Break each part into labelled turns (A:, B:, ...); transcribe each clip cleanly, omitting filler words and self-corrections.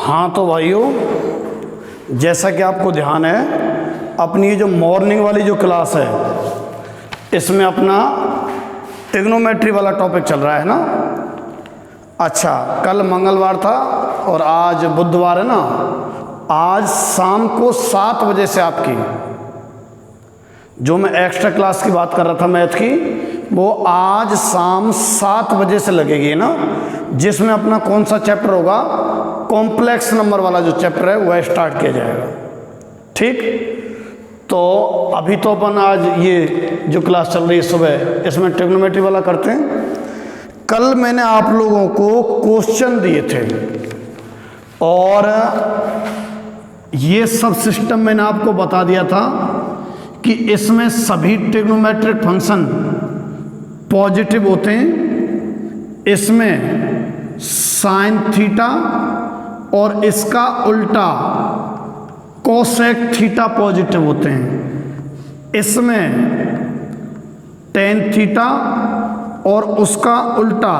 A: हाँ तो भाइयों, जैसा कि आपको ध्यान है, अपनी ये जो मॉर्निंग वाली जो क्लास है इसमें अपना ट्रिग्नोमेट्री वाला टॉपिक चल रहा है ना। अच्छा, कल मंगलवार था और आज बुधवार है ना। आज शाम को 7 बजे से आपकी जो मैं एक्स्ट्रा क्लास की बात कर रहा था मैथ की, वो आज शाम 7 बजे से लगेगी ना, जिसमें अपना कौन सा चैप्टर होगा, कॉम्प्लेक्स नंबर वाला जो चैप्टर है वह स्टार्ट किया जाएगा। ठीक, तो अभी तो अपन आज ये जो क्लास चल रही है सुबह, इसमें ट्रिग्नोमेट्री वाला करते हैं। कल मैंने आप लोगों को क्वेश्चन दिए थे और ये सब सिस्टम मैंने आपको बता दिया था कि इसमें सभी ट्रिग्नोमेट्रिक फंक्शन पॉजिटिव होते हैं। इसमें साइन थीटा और इसका उल्टा कोसेक थीटा पॉजिटिव होते हैं। इसमें टेन थीटा और उसका उल्टा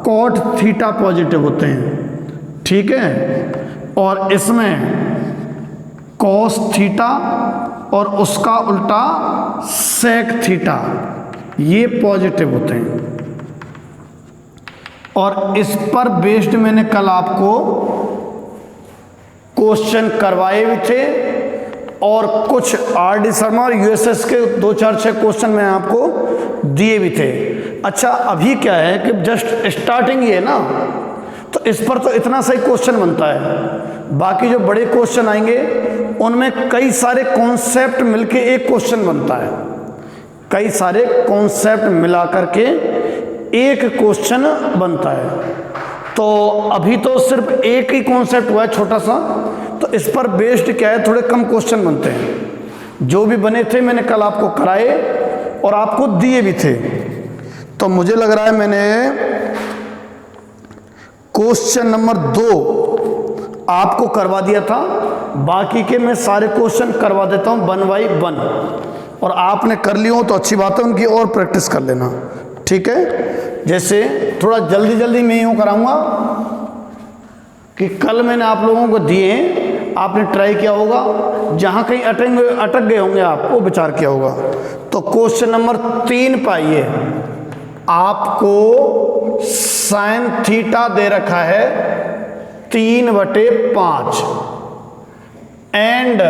A: कॉट थीटा पॉजिटिव होते हैं। ठीक है, और इसमें कॉस थीटा और उसका उल्टा सेक थीटा, ये पॉजिटिव होते हैं। और इस पर बेस्ड मैंने कल आपको क्वेश्चन करवाए भी थे और कुछ आर.डी. शर्मा और यूएसएस के 2-4-6 क्वेश्चन मैं आपको दिए भी थे। अच्छा, अभी क्या है कि जस्ट स्टार्टिंग ही है ना, तो इस पर तो इतना सही क्वेश्चन बनता है। बाकी जो बड़े क्वेश्चन आएंगे उनमें कई सारे कॉन्सेप्ट मिलके एक क्वेश्चन बनता है। कई सारे कॉन्सेप्ट मिला करके एक क्वेश्चन बनता है। तो अभी तो सिर्फ एक ही कॉन्सेप्ट हुआ है छोटा सा, तो इस पर बेस्ड क्या है, थोड़े कम क्वेश्चन बनते हैं। जो भी बने थे मैंने कल आपको कराए और आपको दिए भी थे। तो मुझे लग रहा है मैंने क्वेश्चन नंबर 2 आपको करवा दिया था। बाकी के मैं सारे क्वेश्चन करवा देता हूं 1 बाय 1, और आपने कर लिए हो तो अच्छी बात है, उनकी और प्रैक्टिस कर लेना। ठीक है, जैसे थोड़ा जल्दी जल्दी मैं यूँ कराऊंगा कि कल मैंने आप लोगों को दिए, आपने ट्राई किया होगा, जहाँ कहीं अटक गए होंगे आप वो विचार किया होगा। तो क्वेश्चन नंबर 3 पाइए, आपको साइन थीटा दे रखा है 3/5 एंड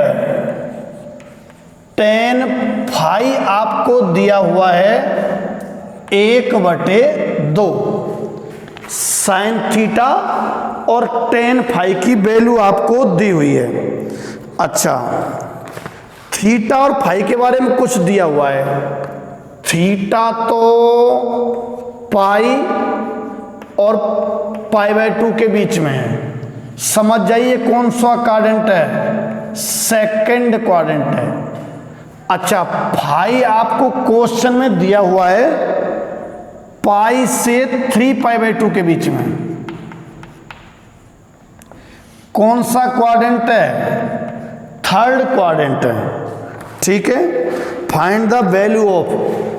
A: टेन फाई आपको दिया हुआ है 1/2। साइन थीटा और टेन फाई की वैल्यू आपको दी हुई है। अच्छा, थीटा और फाई के बारे में कुछ दिया हुआ है। थीटा तो पाई और π/2 के बीच में है। समझ जाइए कौन सा क्वाड्रेंट है, सेकंड क्वाड्रेंट है। अच्छा, फाई आपको क्वेश्चन में दिया हुआ है पाई से 3π/2 के बीच में। कौन सा क्वाड्रेंट है, थर्ड क्वाड्रेंट है। ठीक है, फाइंड द वैल्यू ऑफ,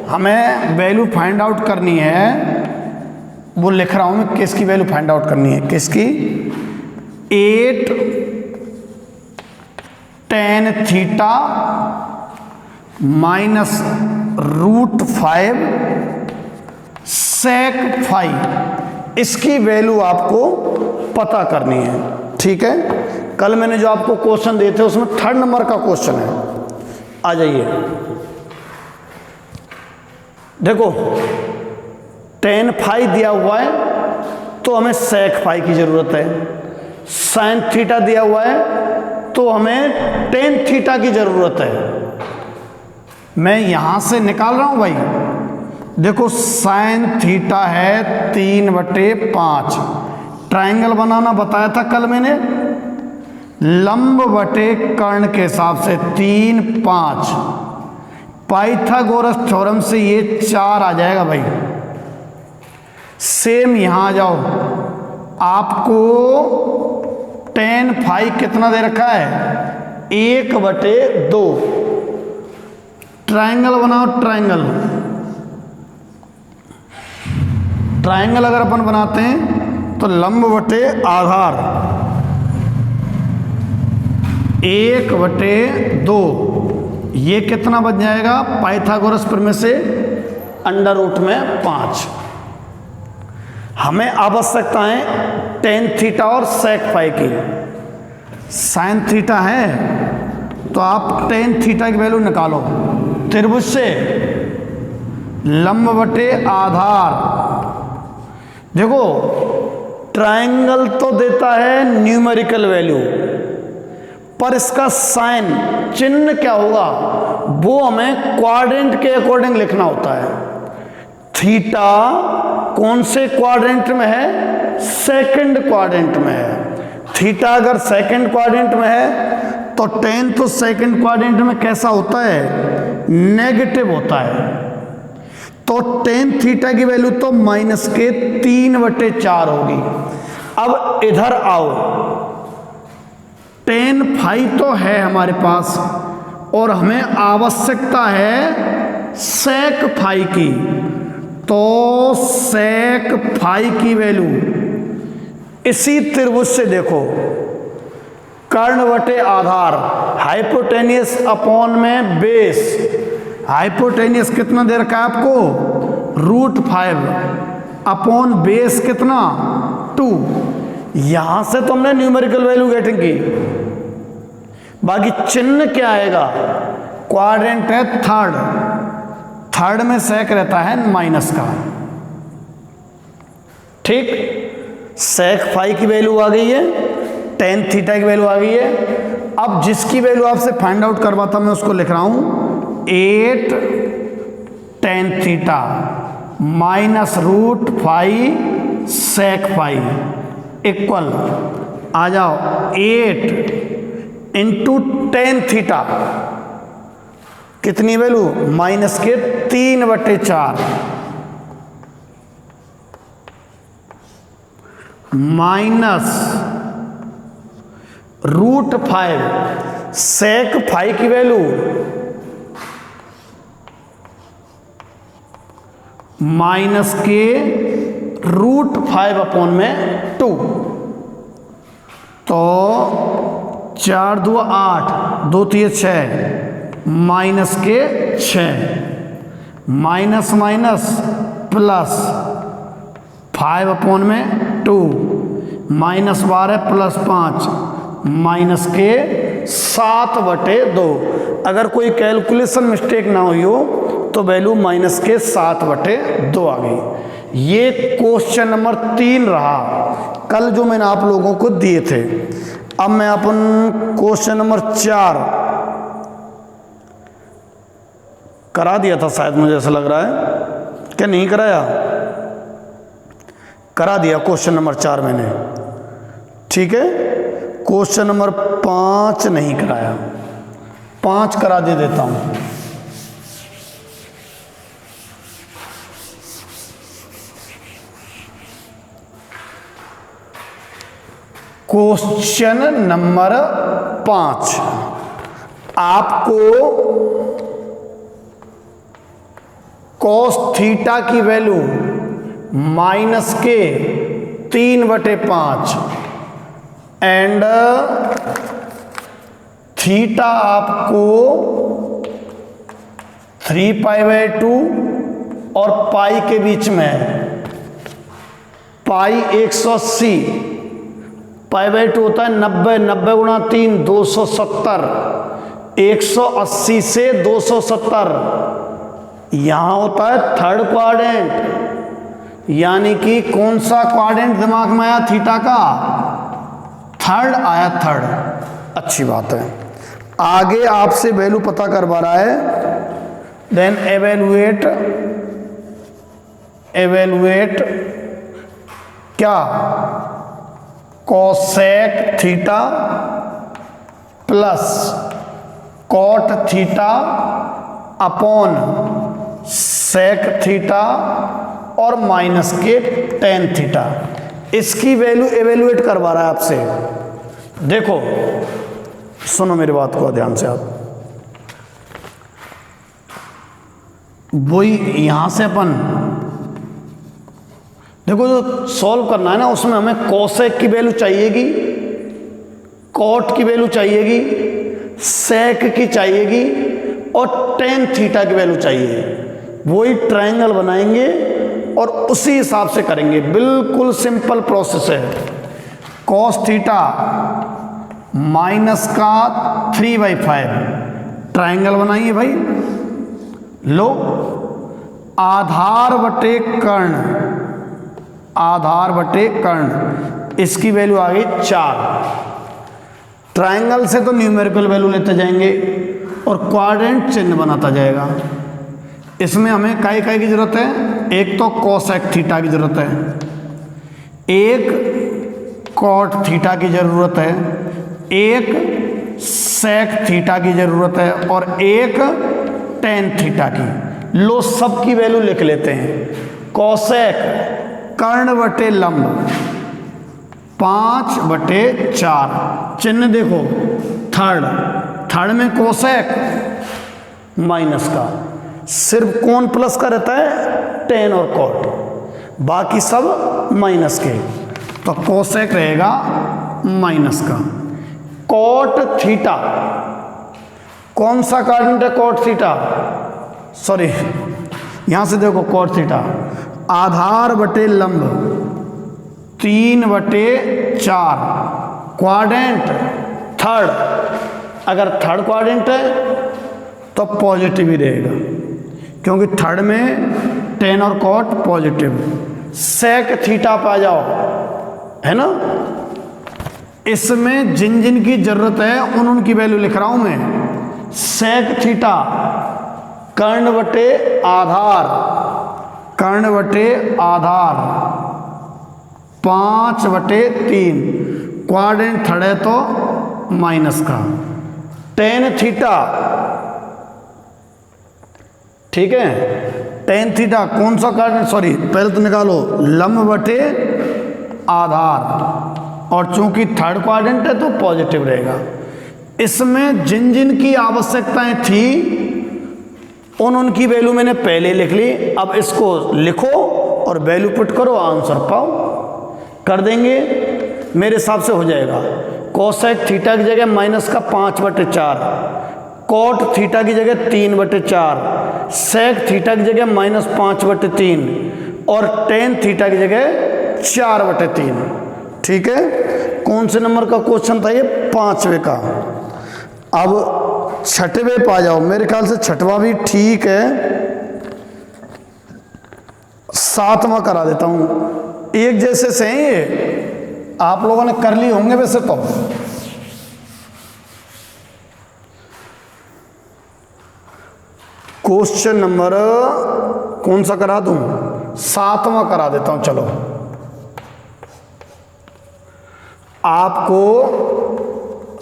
A: हमें वैल्यू फाइंड आउट करनी है। वो लिख रहा हूं मैं, किसकी वैल्यू फाइंड आउट करनी है, किसकी, 8 tan theta minus √5 sec phi, इसकी वैल्यू आपको पता करनी है। ठीक है, कल मैंने जो आपको क्वेश्चन दिए थे उसमें 3rd नंबर का क्वेश्चन है। आ जाइए, देखो टेन फाई दिया हुआ है तो हमें सेक फाई की जरूरत है। साइन थीटा दिया हुआ है तो हमें टेन थीटा की जरूरत है। मैं यहां से निकाल रहा हूं भाई, देखो साइन थीटा है 3/5। ट्रायंगल बनाना बताया था कल मैंने, लंब बटे कर्ण के हिसाब से 3, 5। पाइथागोरस थ्योरम से ये 4 आ जाएगा भाई। सेम यहां आ जाओ, आपको टेन फाई कितना दे रखा है, 1/2। ट्रायंगल बनाओ, ट्रायंगल ट्रायंगल अगर अपन बनाते हैं तो लंब बटे आधार 1/2, ये कितना बच जाएगा पाइथागोरस प्रमेय से अंडर रूट में 5। हमें आवश्यकता है टेन थीटा और सेक फाई की। साइन थीटा है तो आप टेन थीटा की वैल्यू निकालो। त्रिभुज से लंब बटे आधार, देखो ट्रायंगल तो देता है न्यूमेरिकल वैल्यू, पर इसका साइन चिन्ह क्या होगा वो हमें क्वाड्रेंट के अकॉर्डिंग लिखना होता है। थीटा कौन से क्वाड्रेंट में है? सेकंड क्वाड्रेंट में है। थीटा अगर सेकंड क्वाड्रेंट में है तो टेन तो सेकंड क्वाड्रेंट में कैसा होता है? नेगेटिव होता है। तो टेन थीटा की वैल्यू तो -3/4 होगी। अब इधर आओ, टेन फाई तो है हमारे पास और हमें आवश्यकता है सेक फाई की। तो सेक फाई की वैल्यू इसी त्रिभुज से देखो, कर्ण बटे आधार, हाइपोटेनियस अपॉन में बेस। हाइपोटेनियस कितना दे रखा है आपको? √5 अपॉन बेस कितना? 2। यहां से तुमने न्यूमेरिकल वैल्यू गेटिंग की। बाकी चिन्ह क्या आएगा? क्वाड्रेंट है थर्ड, थर्ड में सेक रहता है माइनस का। ठीक, सेक फाई की वैल्यू आ गई है, टेन थीटा की वैल्यू आ गई है। अब जिसकी वैल्यू आपसे फाइंड आउट करवाता मैं उसको लिख रहा हूं 8 tan theta -√5 sec phi equal, आ जाओ 8 इंटू टेन थीटा, कितनी वैल्यू? -3/4 -√5 सेक फाई की वैल्यू -√5 अपॉन में 2। तो 4 2 8, 2 3 6, -6, माइनस माइनस प्लस 5 अपॉन में 2, -12 + 5, -7/2। अगर कोई कैलकुलेशन मिस्टेक ना हुई हो तो वैल्यू -7/2 आ गई। ये क्वेश्चन नंबर 3 रहा कल जो मैंने आप लोगों को दिए थे। अब मैं अपन क्वेश्चन नंबर 4 करा दिया था शायद, मुझे ऐसा लग रहा है क्या नहीं कराया? करा दिया क्वेश्चन नंबर 4 मैंने, ठीक है। क्वेश्चन नंबर 5 नहीं कराया, 5 करा देता हूं। क्वेश्चन नंबर 5 आपको कॉस थीटा की वैल्यू -3/5 एंड थीटा आपको 3π/2 और पाई के बीच में है। पाई 180, π/2 होता है 90, 90 × 3 270, 180 से 270। यहां होता है थर्ड क्वाड्रेंट, यानी कि कौन सा क्वाड्रेंट दिमाग में आया? थीटा का थर्ड आया, थर्ड। अच्छी बात है। आगे आपसे वैल्यू पता करवा रहा है, देन एवेलुएट क्या? Cosec theta plus cot theta upon sec theta और माइनस के टेन थीटा। इसकी वैल्यू एवेलुएट करवा रहा है आपसे। देखो सुनो मेरी बात को ध्यान से आप, वही यहां से अपन देखो जो सॉल्व करना है ना, उसमें हमें कोसेक की वैल्यू चाहिएगी, कॉट की वैल्यू चाहिएगी सेक की चाहिएगी और टेन थीटा की वैल्यू चाहिए। वही ट्रायंगल बनाएंगे और उसी हिसाब से करेंगे। बिल्कुल सिंपल प्रोसेस है। कॉस थीटा माइनस का 3/5 ट्रायंगल बनाइए भाई। लो, आधार बटे कर्ण, आधार बटे कर्ण, इसकी वैल्यू आ गई 4। ट्रायंगल से तो न्यूमेरिकल वैल्यू लेते जाएंगे और क्वाड्रेंट चिन्ह बनाता जाएगा। इसमें हमें काय की जरूरत है? एक तो कोसेक थीटा की जरूरत है, एक कॉट थीटा की जरूरत है, एक सेक थीटा की जरूरत है और एक टेन थीटा की। लो, सब की वैल्यू लिख लेते हैं। कोसेक कर्ण बटे लंब 5/4, चिन्ह देखो थर्ड में कोसेक माइनस का, सिर्फ कौन प्लस का रहता है? टेन और कॉट, बाकी सब माइनस के। तो कोसेक रहेगा माइनस का। कॉट थीटा, कौन सा क्वाड्रेंट है कॉट थीटा? सॉरी, यहां से देखो कॉट थीटा, आधार बटे लंब 3/4, क्वाड्रेंट थर्ड। अगर थर्ड क्वाड्रेंट है तो पॉजिटिव ही रहेगा, क्योंकि थर्ड में टेन और कॉट पॉजिटिव। सेक थीटा पा जाओ, है ना। इसमें जिन जिन की जरूरत है उनकी वैल्यू लिख रहा हूं मैं। सेक थीटा कर्ण बटे आधार, कर्ण बटे आधार 5/3, क्वाड्रेंट थर्ड है तो माइनस का। टेन थीटा, ठीक है, टेन थीटा कौन सा क्वाड्रेंट? सॉरी, पहले तो निकालो लंब बटे आधार, और चूंकि थर्ड क्वाड्रेंट है तो पॉजिटिव रहेगा। इसमें जिन जिन की आवश्यकताएं थी उनकी वैल्यू मैंने पहले लिख ली। अब इसको लिखो और वैल्यू पुट करो, आंसर पाओ। कर देंगे, मेरे हिसाब से हो जाएगा। कोसेक थीटा की जगह माइनस का 5/4, कॉट थीटा की जगह 3/4, सेक थीटा की जगह -5/3 और टेन थीटा की जगह 4/3। ठीक है, कौन से नंबर का क्वेश्चन था ये? 5वें का। अब छठवें पा जाओ, मेरे ख्याल से छठवां भी ठीक है, 7वां करा देता हूं। एक जैसे से हैं ये, आप लोगों ने कर लिए होंगे वैसे तो। क्वेश्चन नंबर कौन सा करा दूं? 7वां करा देता हूं। चलो, आपको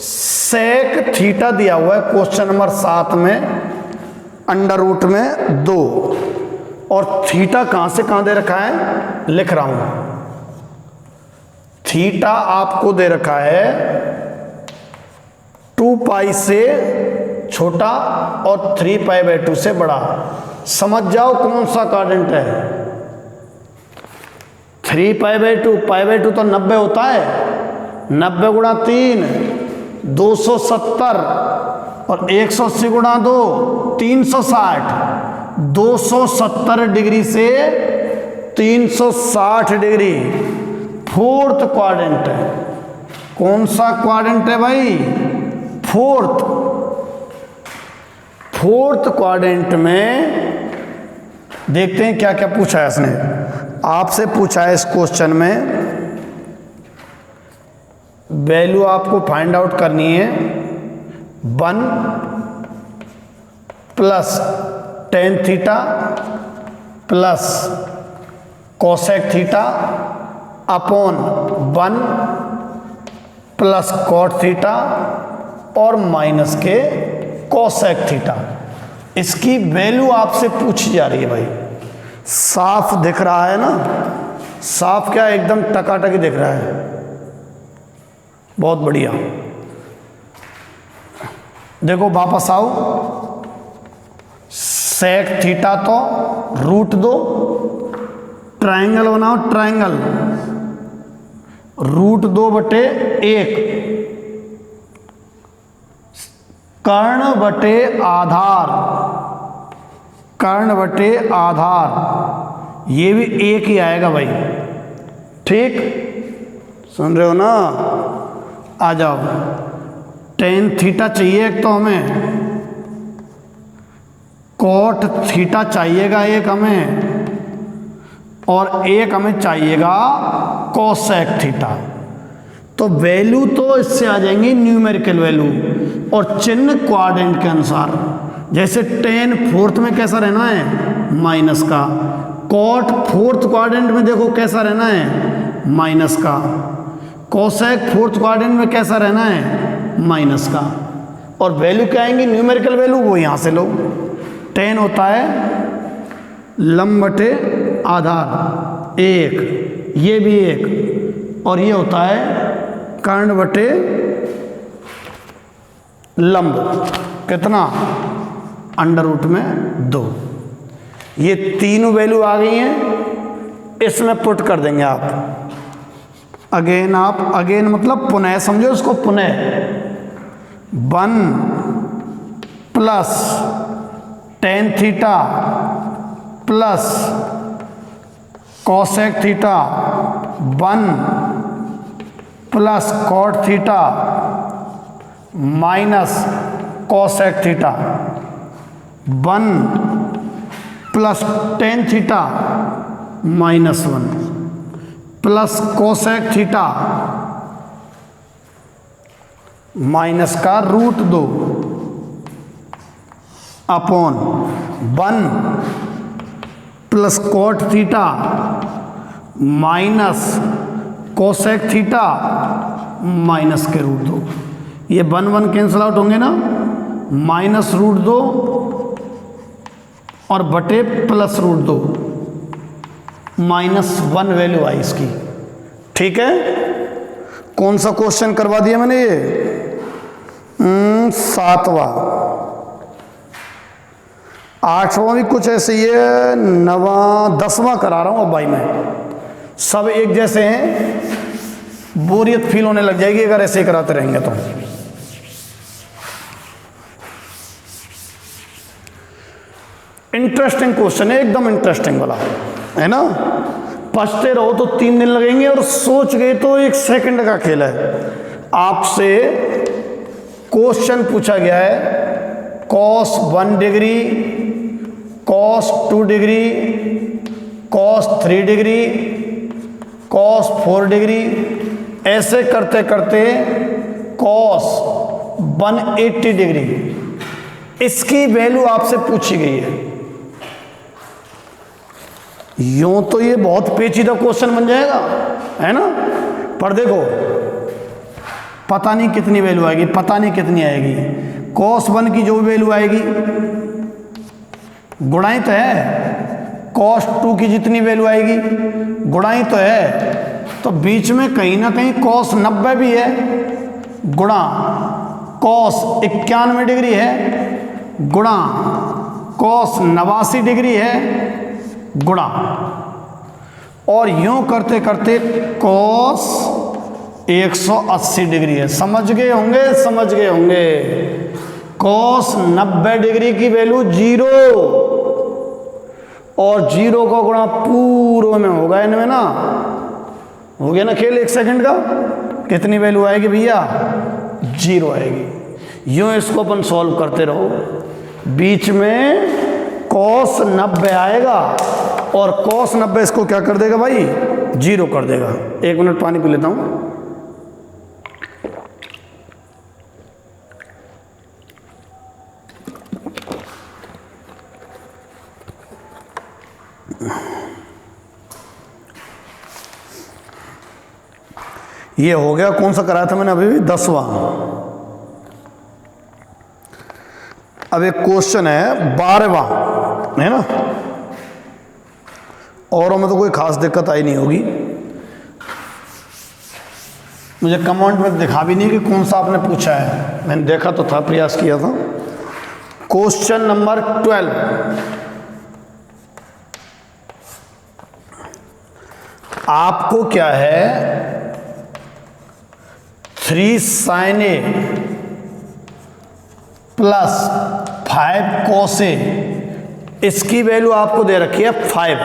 A: सेक थीटा दिया हुआ है क्वेश्चन नंबर 7 में, √2, और थीटा कहां से कहां दे रखा है? लिख रहा हूं। थीटा आपको दे रखा है 2π से छोटा और 3π/2 से बड़ा। समझ जाओ कौन सा क्वाड्रेंट है। 3π/2, π/2 तो 90 होता है, 90 गुणा 3 270 और 180 गुणा 2 360। 270 डिग्री से 360 डिग्री फोर्थ क्वाड्रेंट है। कौन सा क्वाड्रेंट है भाई? फोर्थ क्वाड्रेंट में देखते हैं क्या क्या पूछा है इसने। आपसे पूछा है इस क्वेश्चन में, वैल्यू आपको फाइंड आउट करनी है 1 plus tan theta plus cosec theta upon 1 plus cot theta और माइनस के कोसेक थीटा। इसकी वैल्यू आपसे पूछी जा रही है भाई। साफ दिख रहा है ना? साफ क्या, एकदम टकाटक दिख रहा है। बहुत बढ़िया। देखो वापस आओ, सेक थीटा तो √2, ट्रायंगल बनाओ, ट्रायंगल √2/1, कर्ण बटे आधार, कर्ण बटे आधार, ये भी एक ही आएगा भाई। ठीक, सुन रहे हो ना? आ जाओ। टेन थीटा चाहिए एक तो हमें, कोट थीटा चाहिएगा एक हमें, और एक हमें चाहिएगा कोसेक थीटा। तो वैल्यू तो इससे आ जाएंगी न्यूमेरिकल वैल्यू, और चिन्ह क्वाड्रेंट के अनुसार। जैसे टेन फोर्थ में कैसा रहना है? माइनस का। कोट फोर्थ क्वाड्रेंट में देखो कैसा रहना है? माइनस का। कोसेक फोर्थ क्वाड्रेंट में कैसा रहना है? माइनस का। और वैल्यू क्या आएंगी? न्यूमेरिकल वैल्यू, वो यहाँ से लो। टेन होता है लंब बटे आधार एक, ये भी एक, और ये होता है कर्ण बटे लंब, कितना? अंडर रूट में 2। ये तीनों वैल्यू आ गई हैं, इसमें पुट कर देंगे आप। अगेन आप, अगेन मतलब पुनः, समझो इसको पुनः। 1 plus tan theta plus cosec theta, 1 plus cot theta minus cosec theta, 1 plus tan theta minus 1 plus cosec theta minus का root 2 upon 1 plus cot theta minus cosec theta minus के root 2। ये 1 1 cancel out होंगे ना, minus root 2 और बटे plus root 2, -1 value आई इसकी। ठीक है, कौन सा क्वेश्चन करवा दिया मैंने? ये 7वां। 8वां भी कुछ ऐसे ही है, 9वां 10वां करा रहा हूं अब भाई मैं। सब एक जैसे हैं, बोरियत फील होने लग जाएगी अगर ऐसे कराते रहेंगे तो। इंटरेस्टिंग क्वेश्चन है, एकदम इंटरेस्टिंग वाला है ना। पढ़ते रहो तो 3 दिन लगेंगे, और सोच गए तो 1 सेकंड का खेल है। आपसे क्वेश्चन पूछा गया है cos 1 degree, cos 2 degree, cos 3 degree, cos 4 degree, ऐसे करते करते cos 180 डिग्री, इसकी वैल्यू आपसे पूछी गई है। यूं तो ये बहुत पेचीदा क्वेश्चन बन जाएगा, है ना। पर देखो, पता नहीं कितनी वैल्यू आएगी, पता नहीं कितनी आएगी। cos 1 की जो वैल्यू आएगी, गुणाई तो है। cos 2 की जितनी वैल्यू आएगी, गुणाई तो है। तो बीच में कहीं ना कहीं cos 90 भी है, गुणा cos 91 डिग्री है, गुणा cos 89 डिग्री है, गुणा, और यूं करते करते cos 180 डिग्री है। समझ गए होंगे, समझ गए होंगे। cos 90 डिग्री की वैल्यू 0, और 0 का गुणा पूर्व में होगा इनमें ना। हो गया ना खेल 1 सेकंड का। कितनी वैल्यू आएगी भैया? 0 आएगी। यूं इसको अपन सॉल्व करते रहो, बीच में cos 90 आएगा, और cos 90 इसको क्या कर देगा भाई? 0 कर देगा। 1 मिनट पानी पी लेता हूं। ये हो गया, कौन सा कराया था मैंने अभी भी? 10वां। अब एक क्वेश्चन है 12वां, है ना। औरों में तो कोई खास दिक्कत आई नहीं होगी। मुझे कमेंट में दिखा भी नहीं कि कौन सा आपने पूछा है, मैंने देखा तो था, प्रयास किया था। क्वेश्चन नंबर 12, आपको क्या है? 3 sin A plus 5 cos A, इसकी वैल्यू आपको दे रखी है 5।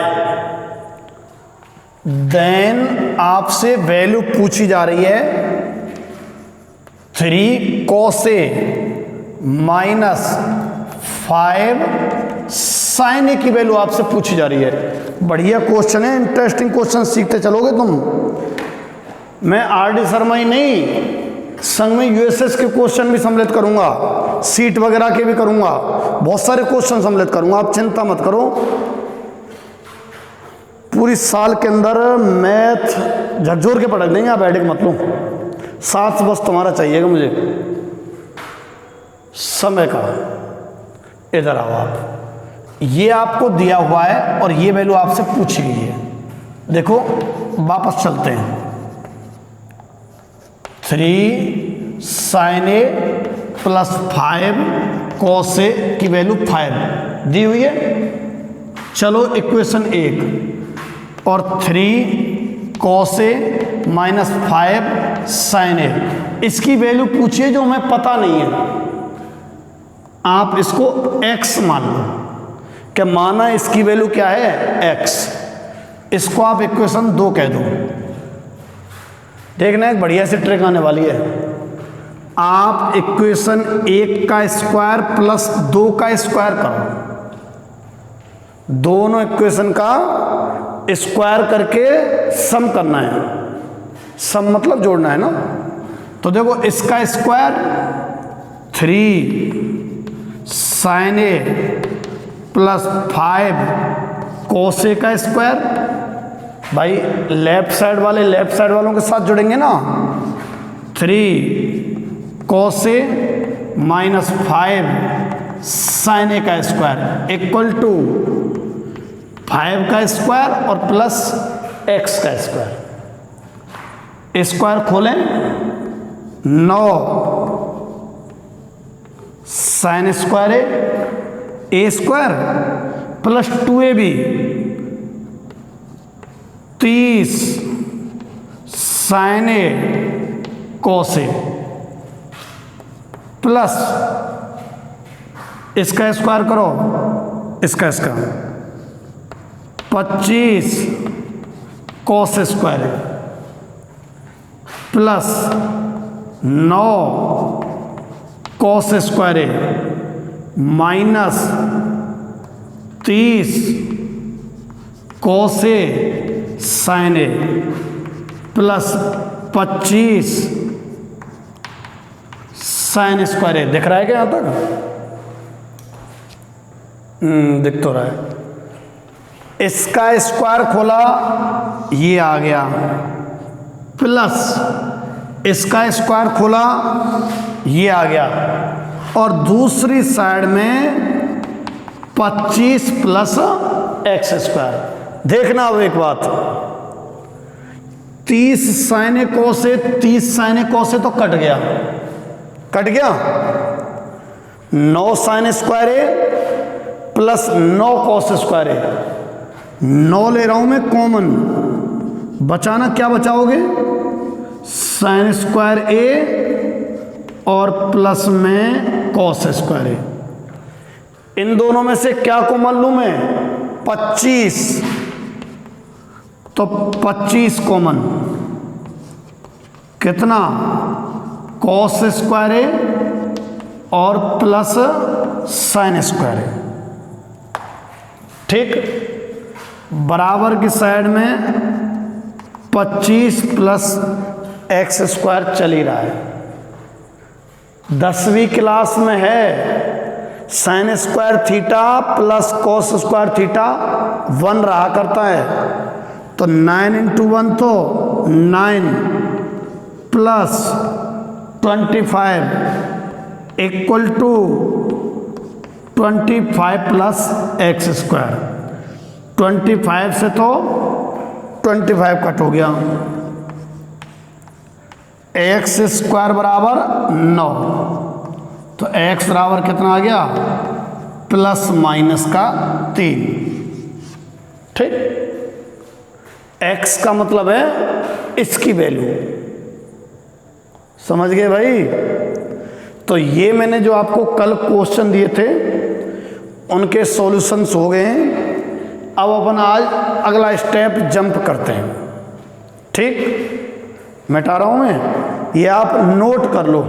A: देन आपसे वैल्यू पूछी जा रही है 3 cos A minus 5 sin A की वैल्यू आपसे पूछी जा रही है। बढ़िया क्वेश्चन है, इंटरेस्टिंग क्वेश्चन सीखते चलोगे तुम। मैं आर.डी. शर्मा ही नहीं, संग में यूएसएस के क्वेश्चन भी सम्मिलित करूंगा, सीट वगैरह के भी करूंगा, बहुत सारे क्वेश्चन सम्मिलित करूंगा, आप चिंता मत करो। पूरी साल के अंदर मैथ झकझोर के पढ़ देंगे, आप हेडेक मत लो। साथ बस तुम्हारा चाहिएगा मुझे समय का। इधर आओ आप, ये आपको दिया हुआ है और ये वैल्यू आपसे पूछी गई है। देखो वापस चलते हैं। 3 sin A plus 5 cos A की वैल्यू 5 दी हुई है। चलो इक्वेशन 1 और 3 cos A minus 5 sin A, इसकी वैल्यू पूछिए जो हमें पता नहीं है। आप इसको x मान लो, क्या माना इसकी वैल्यू क्या है x। इसको आप इक्वेशन 2 कह दो। देखना एक बढ़िया सी ट्रिक आने वाली है। आप इक्वेशन 1 का स्क्वायर प्लस 2 का स्क्वायर करो, दोनों इक्वेशन का स्क्वायर करके सम करना है। सम मतलब जोड़ना है ना। तो देखो इसका square 3 sin A plus 5 cos A का स्क्वायर। भाई लेफ्ट साइड वाले लेफ्ट साइड वालों के साथ जुड़ेंगे ना। 3 cos A minus 5 sin A का स्क्वायर इक्वल टू 5 का स्क्वायर और प्लस x का स्क्वायर। स्क्वायर खोलें 9 sin square A square plus 2AB 30 sin A cos A plus इसका स्क्वायर करो, इसका 25 cos square plus 9 cos square A minus 30 cos A sin A plus 25 sin square A। दिख रहा है क्या यहाँ तक? दिख तो रहा है। इसका स्क्वायर खोला, ये आ गया, प्लस इसका स्क्वायर खोला, ये आ गया, और दूसरी साइड में 25 प्लस x स्क्वायर। देखना अब एक बात, 30 sin A cos A 30 sin A cos A तो कट गया, कट गया। 9 sin square A plus 9 cos square A। 9 ले रहा हूं मैं कॉमन, बचाना क्या बचाओगे? sin स्क्वायर A और प्लस में cos स्क्वायर A। इन दोनों में से क्या कॉमन लूं मैं? 25, तो 25 कॉमन, कितना? cos स्क्वायर A और प्लस sin स्क्वायर A। ठीक, बराबर की साइड में 25 प्लस x स्क्वायर चल ही रहा है। 10वीं क्लास में है sin square theta plus cos square theta 1 रहा करता है, तो 9 इंटू 1 तो 9 plus 25 equal to 25 plus x square. 25 से तो 25 कट हो गया, x स्क्वायर बराबर 9, तो x बराबर कितना आ गया? प्लस माइनस का 3। ठीक, x का मतलब है इसकी वैल्यू, समझ गए भाई? तो ये मैंने जो आपको कल क्वेश्चन दिए थे उनके सॉल्यूशंस हो गए हैं। अब अपन आज अगला स्टेप जंप करते हैं। ठीक, मिटा रहा हूं मैं, ये आप नोट कर लो।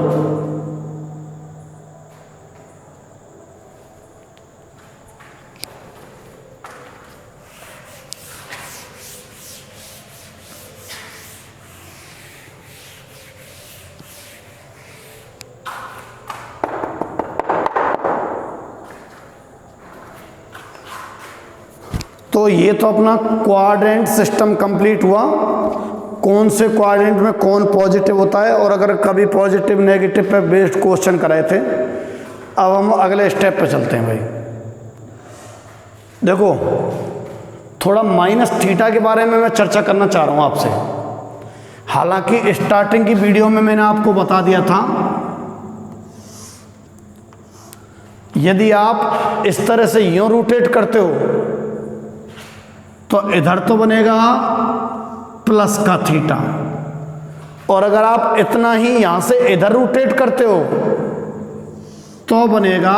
A: तो ये तो अपना क्वाड्रेंट सिस्टम कंप्लीट हुआ। कौन से क्वाड्रेंट में कौन पॉजिटिव होता है, और अगर कभी पॉजिटिव नेगेटिव पे बेस्ड क्वेश्चन कराए थे। अब हम अगले स्टेप पे चलते हैं भाई। देखो, थोड़ा माइनस थीटा के बारे में मैं चर्चा करना चाह रहा हूँ आपसे। हालांकि स्टार्टिंग की वीडियो में मैंने आपको बता दिया था, यदि आप इस तरह से यूं रोटेट करते हो तो इधर तो बनेगा प्लस का थीटा, और अगर आप इतना ही यहां से इधर रोटेट करते हो तो बनेगा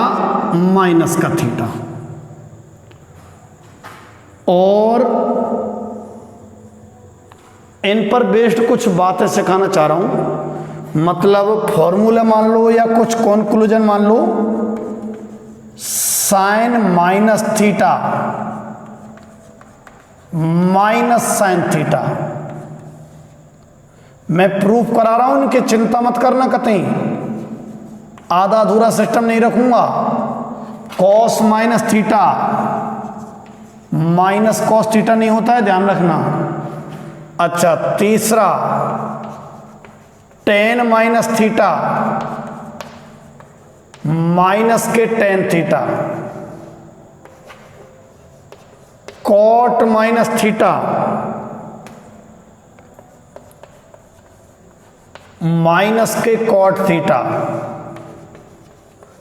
A: माइनस का थीटा। और इन पर बेस्ड कुछ बातें सिखाना चाह रहा हूं, मतलब फॉर्मूला मान लो या कुछ कंक्लूजन मान लो। Sine minus theta minus sine theta, मैं प्रूफ करा रहा हूं, इनकी चिंता मत करना कतई, आधा अधूरा सिस्टम नहीं रखूंगा। Cos minus theta minus cos theta नहीं होता है, ध्यान रखना। अच्छा, तीसरा टेन माइनस थीटा माइनस के tan theta, cot minus theta minus के cot theta,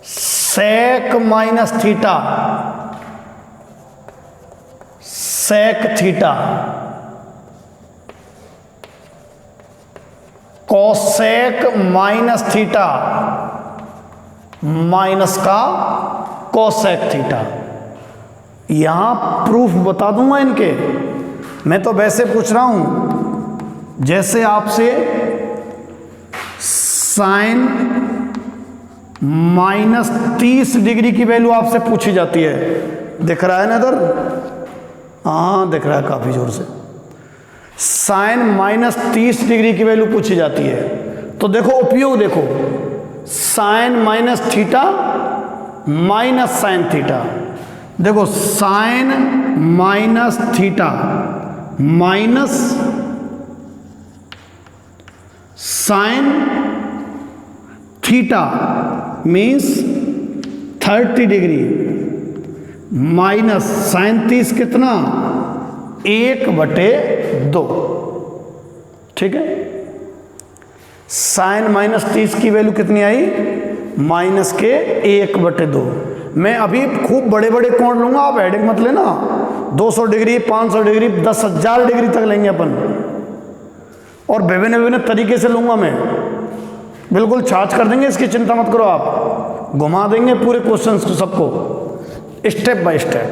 A: sec minus theta sec theta, cosec minus theta minus का कोसेक थीटा। यहां प्रूफ बता दूंगा इनके, मैं तो वैसे पूछ रहा हूं जैसे आपसे साइन माइनस 30 डिग्री की वैल्यू आपसे पूछी जाती है। दिख रहा है ना इधर? हाँ दिख रहा है काफी जोर से। साइन माइनस 30 डिग्री की वैल्यू पूछी जाती है। तो देखो उपयोग, देखो sine minus theta minus sine theta, देखो sine minus theta minus sine theta means 30 degree minus sine 30 कितना, 1/2। ठीक है, साइन माइनस 30 की वैल्यू कितनी आई, माइनस के 1/2। मैं अभी खूब बड़े बड़े कोण लूंगा, आप हेडेक मत लेना। 200 डिग्री 500 डिग्री 10,000 डिग्री तक लेंगे अपन, और विभिन्न विभिन्न तरीके से लूंगा मैं, बिल्कुल छाछ कर देंगे, इसकी चिंता मत करो आप। घुमा देंगे पूरे क्वेश्चंस को सबको, स्टेप बाय स्टेप।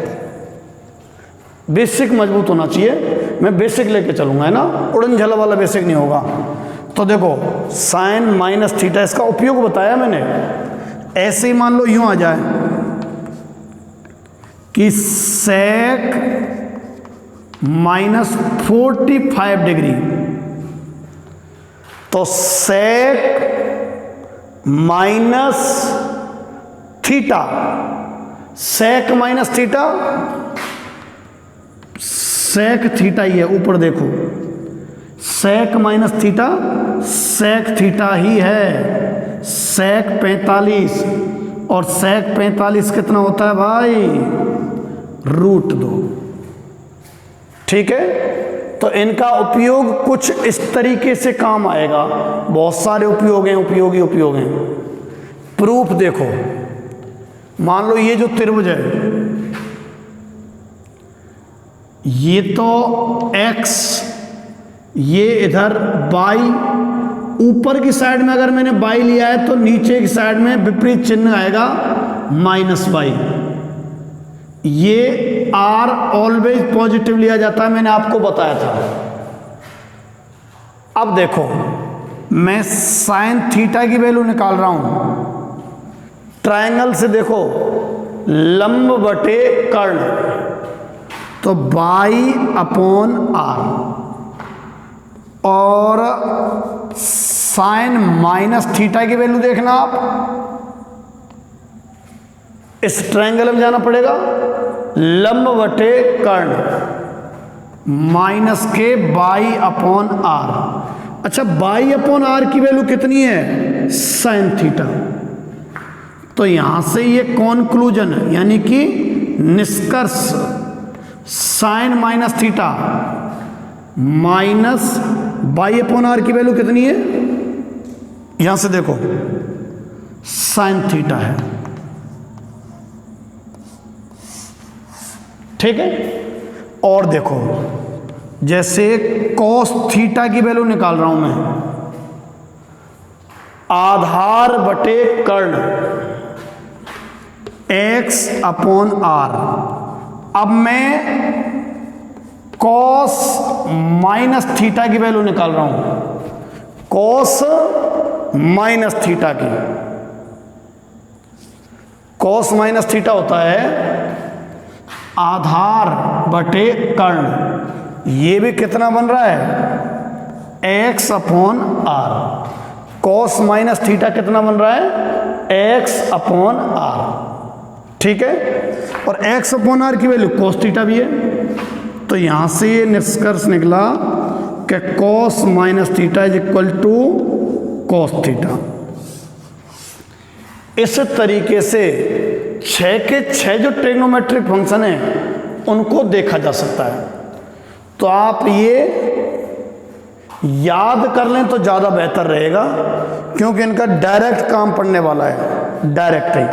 A: बेसिक मजबूत होना चाहिए, मैं बेसिक लेके चलूंगा, है ना, उड़न झल वाला बेसिक नहीं होगा। तो देखो साइन माइनस थीटा, इसका उपयोग बताया मैंने। ऐसे ही मान लो यूं आ जाए कि सेक माइनस 45 डिग्री, तो sec minus theta, sec minus theta, sec theta ही है, ऊपर देखो sec minus theta sec theta ही है। सेक 45, और सेक 45 कितना होता है भाई, √2। ठीक है, तो इनका उपयोग कुछ इस तरीके से काम आएगा। बहुत सारे उपयोग हैं, उपयोगी उपयोग हैं। प्रूफ देखो, मान लो ये जो त्रिभुज है, ये तो x, ये इधर y ऊपर की साइड में अगर मैंने बाई लिया है तो नीचे की साइड में विपरीत चिन्ह आएगा माइनस बाई। ये आर ऑलवेज पॉजिटिव लिया जाता है, मैंने आपको बताया था। अब देखो मैं साइन थीटा की वैल्यू निकाल रहा हूं। ट्रायंगल से देखो लंब बटे कर्ण, तो बाई अपॉन आर, और साइन माइनस थीटा की वैल्यू देखना आप, इस ट्रायंगल में जाना पड़ेगा, लंब बटे कर्ण माइनस के बाई अपॉन आर। अच्छा, बाई अपॉन आर की वैल्यू कितनी है? Sine theta. तो यहां से ये कॉन्क्लूजन है, यानी कि निष्कर्ष, sine minus theta minus y upon r की वैल्यू कितनी है? यहां से देखो साइन थीटा है, ठीक है। और देखो जैसे कॉस थीटा की वैल्यू निकाल रहा हूं मैं, आधार बटे कर्ण x अपॉन आर। अब मैं कॉस माइनस थीटा की वैल्यू निकाल रहा हूं, कॉस माइनस थीटा की। कॉस माइनस थीटा होता है आधार बटे कर्ण। ये भी कितना बन रहा है? x upon r. Cos minus theta कितना बन रहा है? x अपॉन आर, ठीक है। और x अपॉन आर की वैल्यू कॉस थीटा भी है। तो यहां से ये निष्कर्ष निकला कि cos minus theta is equal to cos theta. इस तरीके से 6 के 6 जो ट्रिग्नोमेट्रिक फंक्शन है उनको देखा जा सकता है। तो आप ये याद कर लें तो ज़्यादा बेहतर रहेगा, क्योंकि इनका डायरेक्ट काम पड़ने वाला है, डायरेक्ट ही।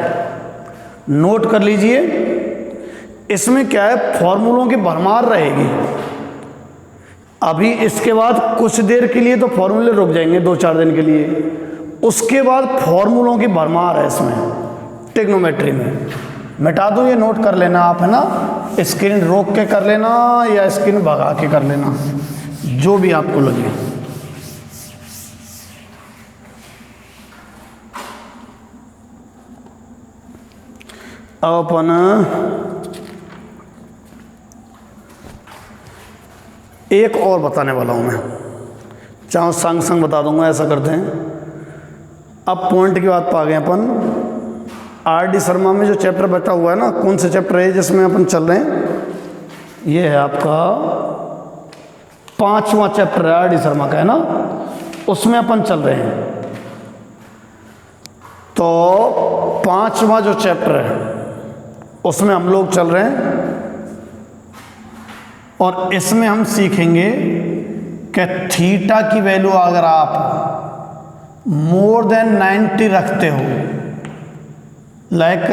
A: नोट कर लीजिए, इसमें क्या है, फॉर्मूलों की भरमार रहेगी। अभी इसके बाद कुछ देर के लिए तो फॉर्मूले रुक जाएंगे, 2-4 दिन के लिए। उसके बाद फॉर्मूलों की भरमार है इसमें, ट्रिग्नोमेट्री में। मिटा दूं, ये नोट कर लेना आप, है ना। स्क्रीन रोक के कर लेना या स्क्रीन भगा के कर लेना, जो भी आपको लगे। अब अपन एक और बताने वाला हूं मैं, चाहे संग संग बता दूंगा, ऐसा करते हैं। अब पॉइंट की बात पा गए अपन। आर.डी. शर्मा में जो चैप्टर बचा हुआ है ना, कौन से चैप्टर है जिसमें अपन चल रहे हैं? ये है आपका 5वां चैप्टर है आर.डी. शर्मा का, है ना, उसमें अपन चल रहे हैं। तो 5वां जो चैप्टर है उसमें हम लोग चल रहे हैं, और इसमें हम सीखेंगे कि थीटा की वैल्यू अगर आप मोर देन 90 रखते हो, लाइक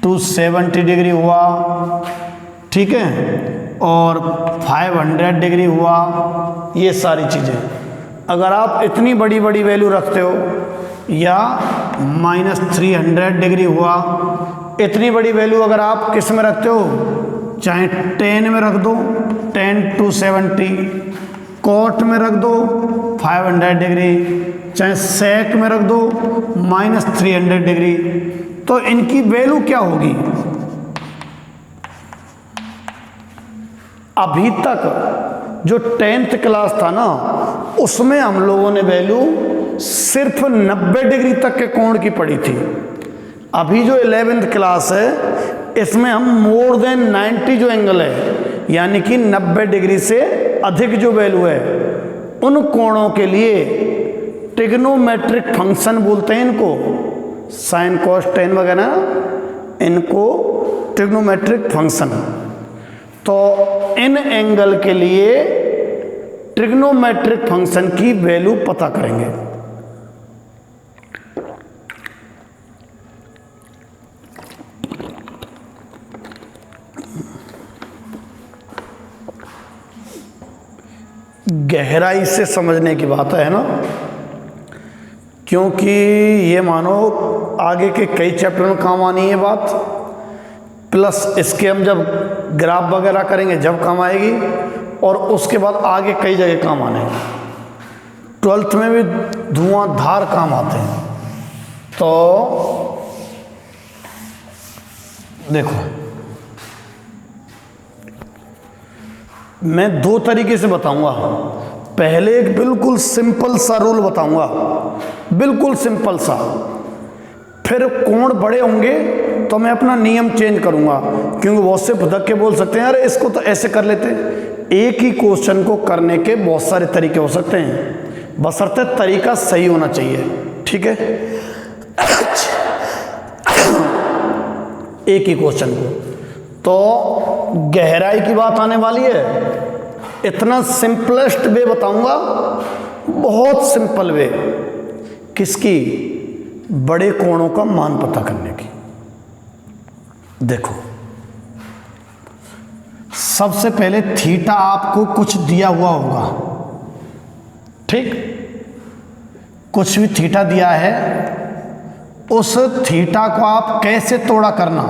A: 270 डिग्री हुआ, ठीक है, और 500 डिग्री हुआ, ये सारी चीज़ें अगर आप इतनी बड़ी बड़ी वैल्यू रखते हो, या -300 डिग्री हुआ, इतनी बड़ी वैल्यू अगर आप किस में रखते हो, चाहे tan में रख दो, tan 270, कॉट में रख दो 500 डिग्री, चाहे सेक में रख दो -300 डिग्री, तो इनकी वैल्यू क्या होगी? अभी तक जो 10th क्लास था ना, उसमें हम लोगों ने वैल्यू सिर्फ 90 डिग्री तक के कोण की पड़ी थी। अभी जो 11th क्लास है, इसमें हम मोर देन 90 जो एंगल है, यानी कि 90 डिग्री से अधिक जो वैल्यू है, उन कोणों के लिए ट्रिग्नोमेट्रिक फंक्शन बोलते हैं इनको, साइन कॉस टेन वगैरह, इनको ट्रिग्नोमेट्रिक फंक्शन। तो इन एंगल के लिए ट्रिग्नोमेट्रिक फंक्शन की वैल्यू पता करेंगे। गहराई से समझने की बात है ना, क्योंकि ये मानो आगे के कई चैप्टर में काम आनी है बात, प्लस इसके हम जब ग्राफ वगैरह करेंगे जब काम आएगी, और उसके बाद आगे कई जगह काम आने हैं। 12th में भी धुआंधार काम आते हैं। तो देखो, मैं दो तरीके से बताऊंगा। पहले एक बिल्कुल सिंपल सा रूल बताऊंगा, बिल्कुल सिंपल सा। फिर कोण बड़े होंगे तो मैं अपना नियम चेंज करूंगा, क्योंकि बहुत से भुदक के बोल सकते हैं यार इसको तो ऐसे कर लेते हैं। एक ही क्वेश्चन को करने के बहुत सारे तरीके हो सकते हैं, बशर्ते तरीका सही होना चाहिए। ठीक है, एक ही क्वेश्चन को। तो गहराई की बात आने वाली है, इतना सिंपलेस्ट वे बताऊंगा, बहुत सिंपल वे, किसकी? बड़े कोणों का मान पता करने की। देखो, सबसे पहले थीटा आपको कुछ दिया हुआ होगा, ठीक? कुछ भी थीटा दिया है, उस थीटा को आप कैसे तोड़ा करना,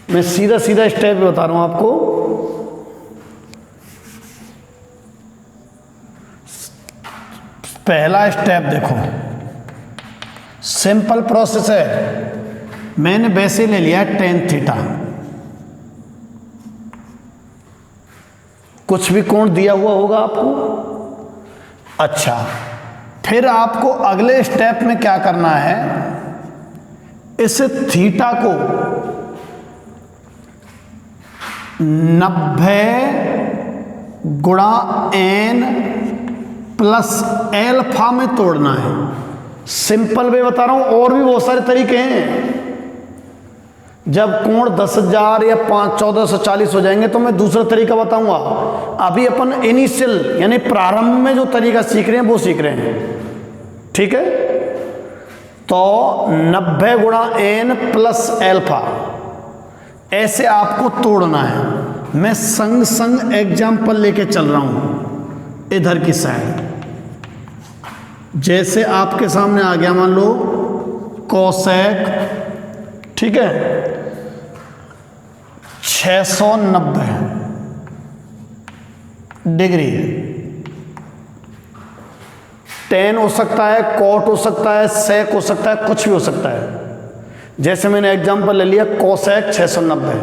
A: मैं सीधा सीधा स्टेप बता रहा हूं आपको। पहला स्टेप देखो, सिंपल प्रोसेस है। मैंने वैसे ले लिया tan थीटा, कुछ भी कोण दिया हुआ होगा आपको। अच्छा, फिर आपको अगले स्टेप में क्या करना है, इस थीटा को 90 गुणा n प्लस एल्फा में तोड़ना है। सिंपल वे बता रहा हूं, और भी बहुत सारे तरीके हैं। जब कोण 10,000 या 1440 हो जाएंगे तो मैं दूसरा तरीका बताऊंगा। अभी अपन इनिशियल यानी प्रारंभ में जो तरीका सीख रहे हैं वो सीख रहे हैं। ठीक है, तो 90 गुणा n प्लस एल्फा, ऐसे आपको तोड़ना है। मैं संग संग एग्जाम्पल लेके चल रहा हूं इधर की साइड। जैसे आपके सामने आ गया, मान लो कोसेक, ठीक है, 690 डिग्री। tan हो सकता है, cot हो सकता है, sec हो सकता है, कुछ भी हो सकता है। जैसे मैंने एग्जांपल ले लिया कोसेक 690।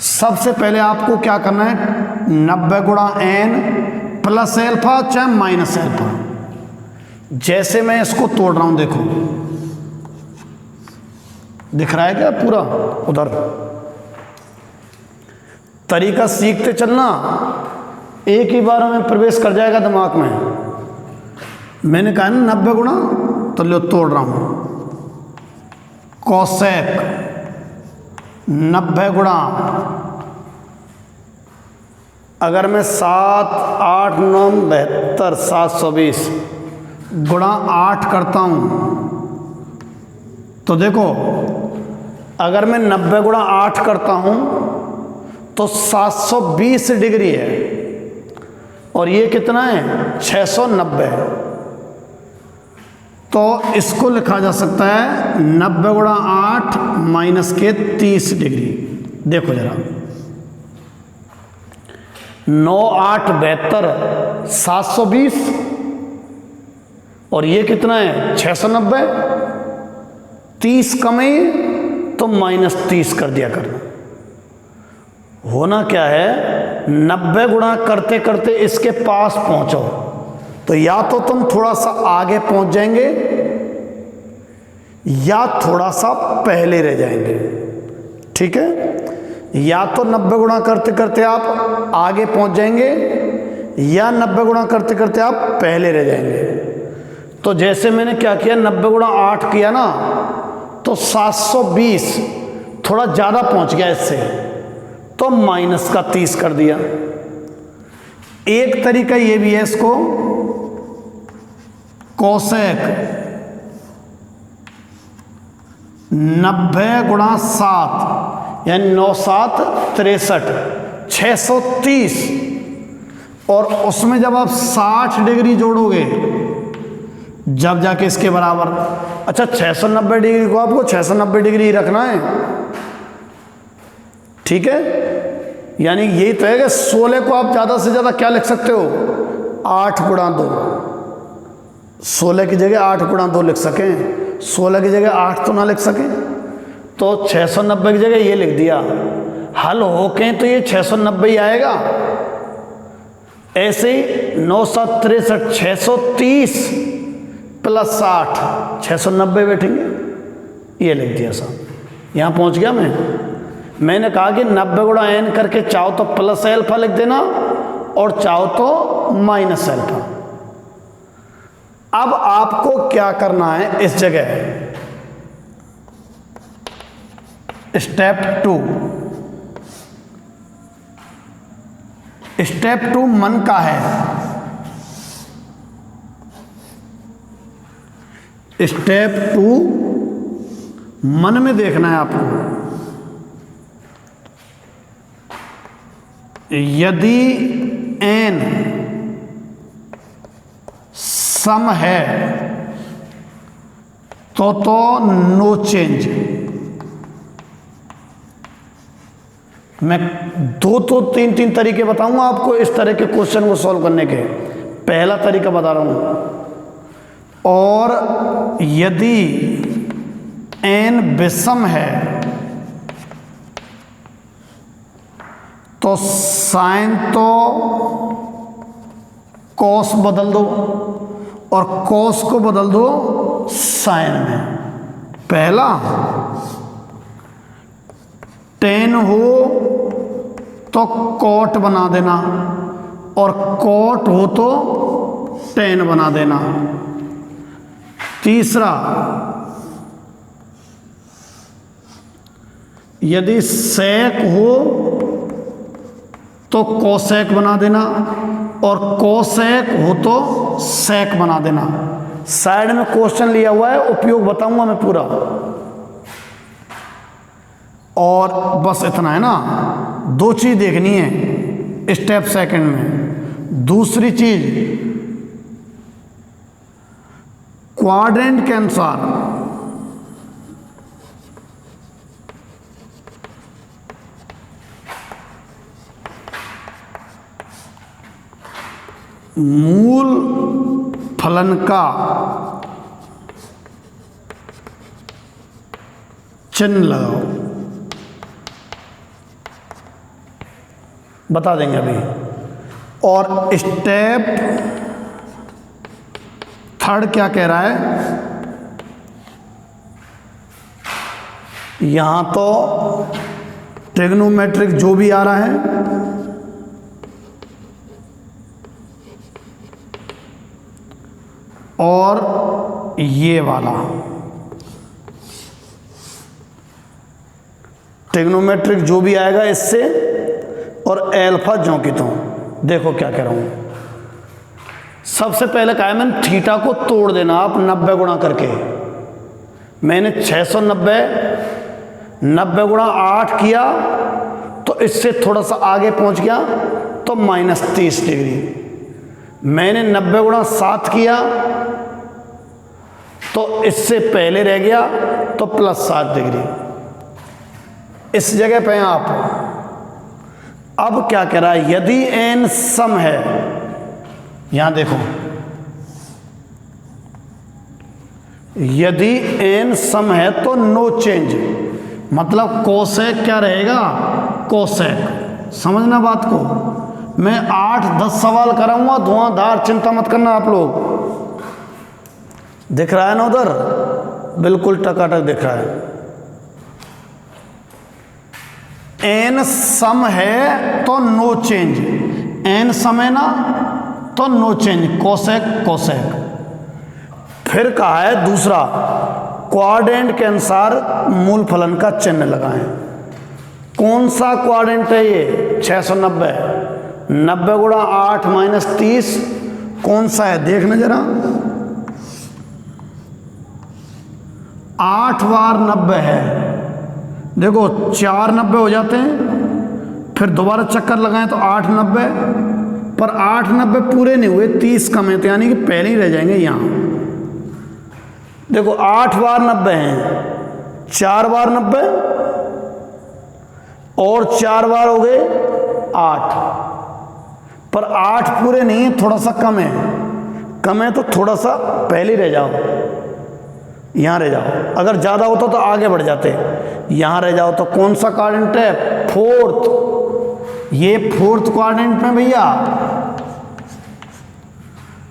A: सबसे पहले आपको क्या करना है, 90 गुणा n प्लस एल्फा चाहे माइनस एल्फा। जैसे मैं इसको तोड़ रहा हूं, देखो दिख रहा है क्या पूरा? उधर तरीका सीखते चलना, एक ही बार में प्रवेश कर जाएगा दिमाग में। मैंने कहा ना 90 गुणा, तो लो तोड़ रहा हूं, कोसेक 90 गुणा, अगर मैं 7, 8, 9, 72, 720 गुणा 8 करता हूं, तो देखो अगर मैं 90 गुणा 8 करता हूं तो 720 डिग्री है, और ये कितना है 690। तो इसको लिखा जा सकता है 90 गुणा 8 माइनस के 30 डिग्री। देखो जरा, 9, 8, 72, 720, और ये कितना है 690। 30 कम है तो माइनस 30 कर दिया करना। होना क्या है, 90 गुणा करते करते इसके पास पहुंचो, तो या तो तुम थोड़ा सा आगे पहुंच जाएंगे या थोड़ा सा पहले रह जाएंगे। ठीक है, या तो 90 गुणा करते करते आप आगे पहुंच जाएंगे, या 90 गुणा करते करते आप पहले रह जाएंगे। तो जैसे मैंने क्या किया, 90 गुणा 8 किया ना, तो 720 थोड़ा ज़्यादा पहुंच गया इससे, तो माइनस का 30 कर दिया। एक तरीका ये भी है, इसको कोसेक 90 गुणा 7 यानी 9, 7, 63, 630। और उसमें जब आप 60 डिग्री जोड़ोगे जब जाके इसके बराबर। अच्छा 690 डिग्री को आपको 690 डिग्री रखना है, ठीक है। यानी यही तो है कि 16 को आप ज़्यादा से ज़्यादा क्या लिख सकते हो, 8 गुणा 2। 16 की जगह 8 गुणा 2 लिख सकें, 16 की जगह 8 तो ना लिख सकें, तो 690 की जगह ये लिख दिया। हल होके तो ये 690 ही आएगा। ऐसे ही 9 7 63 630 प्लस 60 690 बैठेंगे, ये लिख दिया साहब। यहाँ पहुँच गया मैंने कहा कि 90 गुणा n करके चाहो तो प्लस एल्फा लिख देना और चाहो तो माइनस एल्फा। अब आपको क्या करना है इस जगह, स्टेप 2। स्टेप 2 मन का है। स्टेप 2 मन में देखना है आपको। यदि n सम है तो नो चेंज। मैं 2-3 तरीके बताऊंगा आपको इस तरह के क्वेश्चन को सॉल्व करने के। पहला तरीका बता रहा हूं, और यदि n विषम है तो साइन तो कॉस बदल दो और कॉस को बदल दो साइन में। पहला टेन हो तो कॉट बना देना और कॉट हो तो टेन बना देना। तीसरा, यदि सेक हो तो कोसेक बना देना और कोसेक हो तो सेक बना देना। साइड में क्वेश्चन लिया हुआ है, उपयोग बताऊंगा मैं पूरा। और बस इतना है ना, 2 चीज़ देखनी है स्टेप सेकंड में। दूसरी चीज, क्वाड्रेंट के अनुसार मूल फलन का चिन्ह लगाओ। बता देंगे अभी। और स्टेप थर्ड क्या कह रहा है, यहां तो ट्रिग्नोमेट्रिक जो भी आ रहा है और ये वाला ट्रिग्नोमेट्रिक जो भी आएगा इससे, और एल्फा जो की तो। देखो क्या कह रहा हूं। सबसे पहले कहा है मैंने थीटा को तोड़ देना आप 90 गुणा करके। मैंने 690 90 गुणा 8 किया तो इससे थोड़ा सा आगे पहुंच गया तो -30 डिग्री। मैंने 90 गुणा 7 किया तो इससे पहले रह गया तो +7 डिग्री। इस जगह पे आप अब क्या कह रहा है, यदि n सम है, यहां देखो, यदि n सम है तो नो चेंज, मतलब कोसेक क्या रहेगा, कोसेक। समझना बात को। मैं 8-10 सवाल कराऊंगा धुआंधार, चिंता मत करना आप लोग। दिख रहा है ना उधर, बिल्कुल टकाटक दिख रहा है। n सम है तो नो चेंज, n सम है ना तो नो चेंज, कोसेक कोसेक। फिर कहा है दूसरा, क्वाड्रेंट के अनुसार मूल फलन का चिन्ह लगाएं। कौन सा क्वाड्रेंट है ये, 690। 90 गुणा 8 -30 कौन सा है देखना जरा। 8 बार 90 है, देखो 4 90 हो जाते हैं, फिर दोबारा चक्कर लगाएं तो 8 90, पर 8 90 पूरे नहीं हुए, 30 कम है, तो यानी कि पहले ही रह जाएंगे यहाँ। देखो 8 बार 90 हैं, 4 बार 90 और 4 बार हो गए 8, पर 8 पूरे नहीं है, थोड़ा सा कम है तो थोड़ा सा पहले रह जाओ, यहाँ रह जाओ। अगर ज़्यादा होता तो आगे बढ़ जाते, यहाँ रह जाओ। तो कौन सा क्वाड्रेंट है? फोर्थ। ये फोर्थ क्वाड्रेंट में भैया,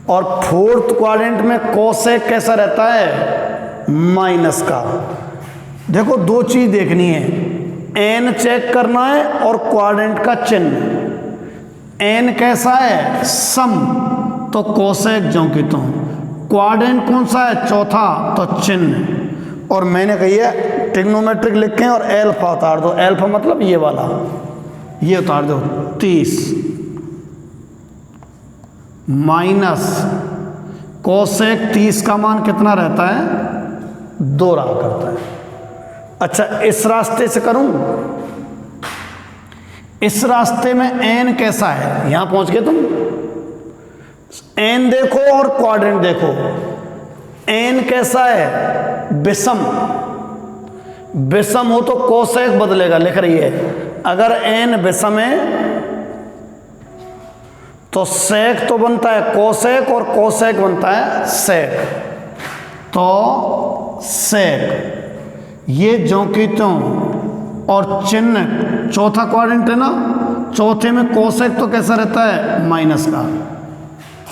A: और फोर्थ क्वाड्रेंट में कोसेक कैसा रहता है? माइनस का। देखो दो चीज देखनी है, एन चेक करना है और क्वाड्रेंट का चिन्ह। एन कैसा है? सम, तो कोसेक जोंकितों। क्वाड्रेंट कौन सा है? चौथा, तो चिन्ह। और मैंने कही है ट्रिग्नोमेट्रिक लिखें और एल्फा उतार दो। एल्फा मतलब ये वाला, ये उतार दो 30 माइनस कोसेक 30 का मान कितना रहता है? 2 रहा करता है। अच्छा इस रास्ते से करूं, इस रास्ते में एन कैसा है? यहां पहुंच गए तुम, एन देखो और क्वाड्रेंट देखो। एन कैसा है? विषम। विषम हो तो कोसेक बदलेगा, लिख रही है। अगर एन विषम है तो सेक तो बनता है कोसेक और कोसेक बनता है सेक, तो सेक। ये जोंकितों और चिन्ह चौथा क्वाड्रेंट है ना, चौथे में कोसेक तो कैसा रहता है? माइनस का।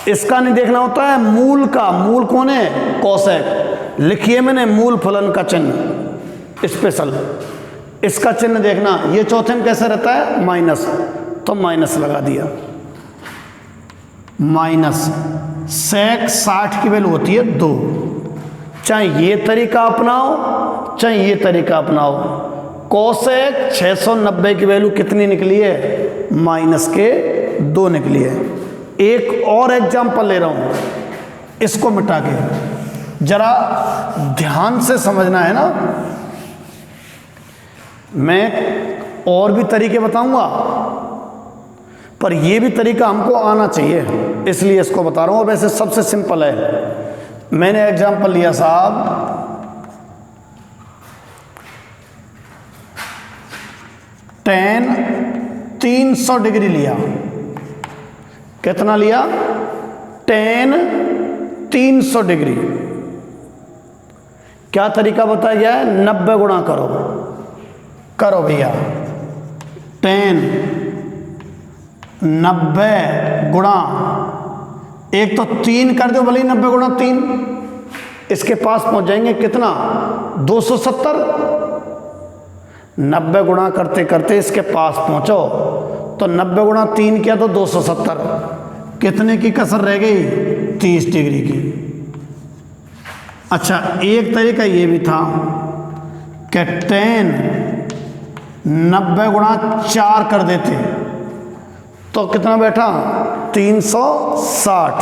A: इसका नहीं देखना होता है मूल का। मूल कौन है? कोसेक। लिखिए मैंने मूल फलन का चिन्ह स्पेशल, इसका चिन्ह देखना। ये चौथे में कैसा रहता है? माइनस, तो माइनस लगा दिया। माइनस सेक 60 की वैल्यू होती है 2। चाहे ये तरीका अपनाओ चाहे ये तरीका अपनाओ, कोसेक 690 की वैल्यू कितनी निकली है? माइनस के 2 निकली है। एक और एग्जांपल ले रहा हूं, इसको मिटा के जरा ध्यान से समझना है ना। मैं और भी तरीके बताऊंगा, पर ये भी तरीका हमको आना चाहिए, इसलिए इसको बता रहा हूं। और वैसे सबसे सिंपल है। मैंने एग्जांपल लिया साहब, tan 300 डिग्री लिया। कितना लिया? tan 300 degree. क्या तरीका बताया गया है? 90 गुणा करो। करो भैया, tan 90 गुणा, एक तो 3 कर दो भले ही, 90 गुणा 3, इसके पास पहुंच जाएंगे कितना? 270। 90 गुणा करते करते इसके पास पहुंचो, तो 90 गुणा 3 किया तो 270। कितने की कसर रह गई? 30 डिग्री की। अच्छा एक तरीका ये भी था कि tan 90 गुणा 4 कर देते तो कितना बैठा? 360।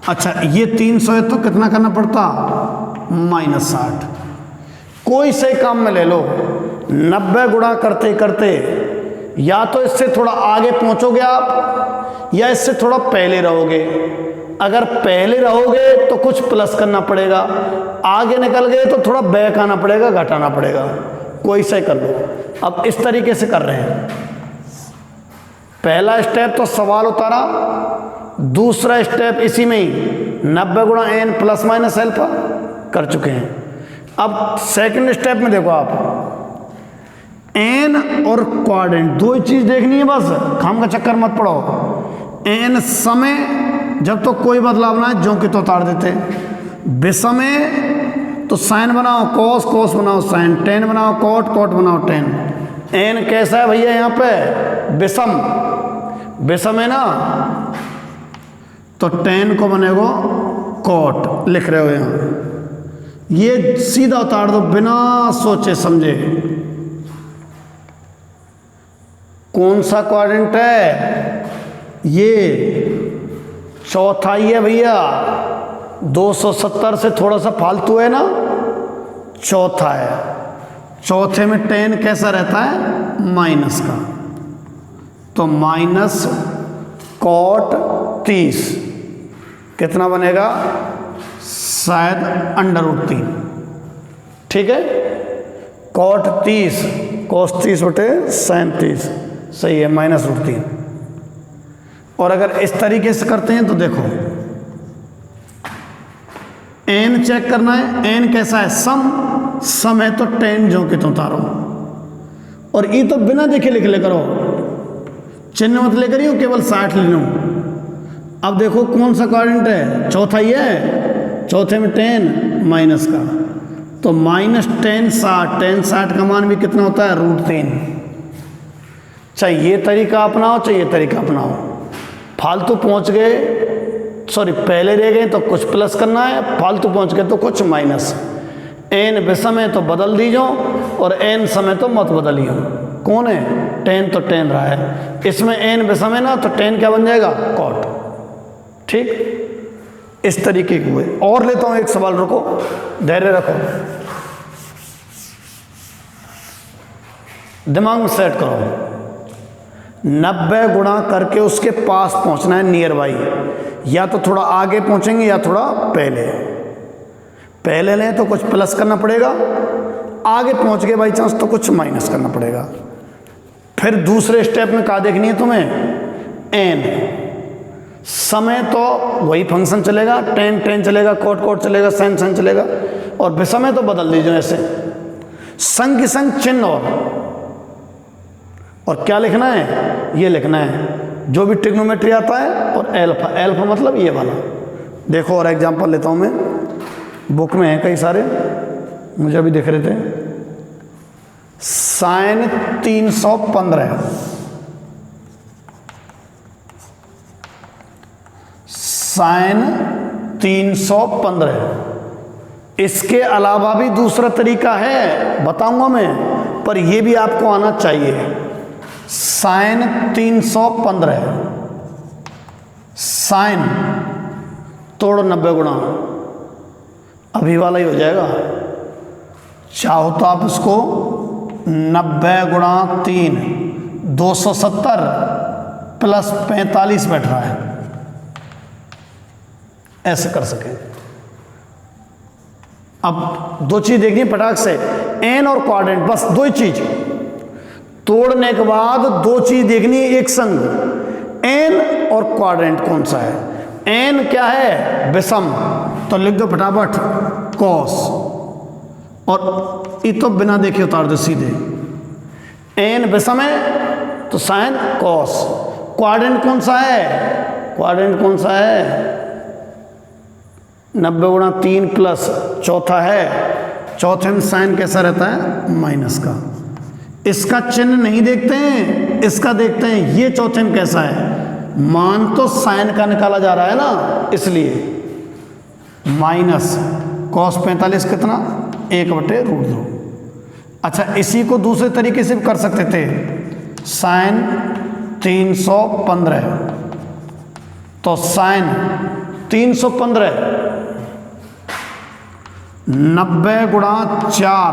A: अच्छा ये 300 है तो कितना करना पड़ता? -60। कोई से काम में ले लो, 90 गुणा करते करते या तो इससे थोड़ा आगे पहुंचोगे आप, या इससे थोड़ा पहले रहोगे। अगर पहले रहोगे तो कुछ प्लस करना पड़ेगा, आगे निकल गए तो थोड़ा बैक आना पड़ेगा, घटाना पड़ेगा। कोई से कर लो। अब इस तरीके से कर रहे हैं। पहला स्टेप तो सवाल उतारा, दूसरा स्टेप इसी में ही 90 गुणा n प्लस माइनस एल्फा कर चुके हैं। अब सेकंड स्टेप में देखो आप, n और क्वाड्रेंट दो ही चीज देखनी है बस, खाम का चक्कर मत पड़ो। n समय जब तो कोई बदलाव ना है, जो कि तो उतार देते। विषमय तो साइन बनाओ कोस, कोस बनाओ साइन, टेन बनाओ कोट, कोट बनाओ टेन। n कैसा है भैया? यहाँ पे विषम, विषम है ना, तो टेन को बनेगा कोट, लिख रहे हो यहाँ। ये सीधा उतार दो बिना सोचे समझे। कौन सा क्वाड्रेंट है? ये चौथा ही है भैया। 270 से थोड़ा सा फालतू है ना, चौथा है, चौथे में tan कैसा रहता है, माइनस का, तो माइनस cot 30 कितना बनेगा, शायद √3। ठीक है, cot 30 cos 30 बटे sin 30, सही है, -√3। और अगर इस तरीके से करते हैं तो देखो n चेक करना है, n कैसा है, सम है तो tan जो कि तुम उतारो, और ये तो बिना देखे लिख ले करो, चिन्ह मत ले करियो, केवल 60 ले लो। अब देखो कौन सा क्वाड्रेंट है, चौथा ही है, चौथे में tan माइनस का, तो -tan 60 का मान भी कितना होता है, √3। चाहे ये तरीका अपनाओ चाहे ये तरीका अपनाओ, फालतू पहुंच गए, सॉरी पहले रह गए तो कुछ प्लस करना है, फालतू पहुंच गए तो कुछ माइनस। n विषम है तो बदल दीजो और n समय तो मत बदलियो। कौन है, tan तो tan रहा है, इसमें n विषम है ना, तो tan क्या बन जाएगा, cot। ठीक, इस तरीके के हुए। और लेता हूं एक सवाल, रुको, धैर्य रखो, दिमाग में सेट करो। 90 गुणा करके उसके पास पहुंचना है, नियर बाई, या तो थोड़ा आगे पहुंचेंगे या थोड़ा पहले लें तो कुछ प्लस करना पड़ेगा, आगे पहुंच गए बाई चांस तो कुछ माइनस करना पड़ेगा। फिर दूसरे स्टेप में क्या देखनी है तुम्हें, n समय तो वही फंक्शन चलेगा, tan चलेगा, cot चलेगा, sin चलेगा, और विषम तो बदल दीजिए ऐसे, संग की संग चिन्ह, और क्या लिखना है, ये लिखना है जो भी ट्रिग्नोमेट्री आता है, और एल्फा मतलब ये वाला। देखो और एग्जांपल लेता हूं मैं, बुक में है कई सारे, मुझे अभी दिख रहे थे। sin 315, sin 315, इसके अलावा भी दूसरा तरीका है, बताऊंगा मैं, पर ये भी आपको आना चाहिए। sin 315, sin तोड़ो 90 गुणा, अभी वाला ही हो जाएगा। चाहो तो आप इसको 90 गुणा 3 270 प्लस 45 बैठ रहा है, ऐसे कर सके। अब दो चीज देखनी पटाख से, n और क्वाड्रेंट, बस दो ही चीज। तोड़ने के बाद दो चीज देखनी एक संग, n और क्वाड्रेंट कौन सा है। n क्या है, विषम, तो लिख दो फटाफट cos, और ये तो बिना देखे उतार दो सीधे। n विषम है तो sin cos। क्वाड्रेंट कौन सा है, क्वाड्रेंट कौन सा है, 90 गुणा 3 प्लस चौथा है, चौथे में साइन कैसा रहता है, माइनस का। इसका चिन्ह नहीं देखते हैं, इसका देखते हैं, ये चौथे में कैसा है, मान तो साइन का निकाला जा रहा है ना, इसलिए माइनस cos 45 कितना, 1/√2। अच्छा, इसी को दूसरे तरीके से भी कर सकते थे, sin 315, तो sin 315 90 गुणा 4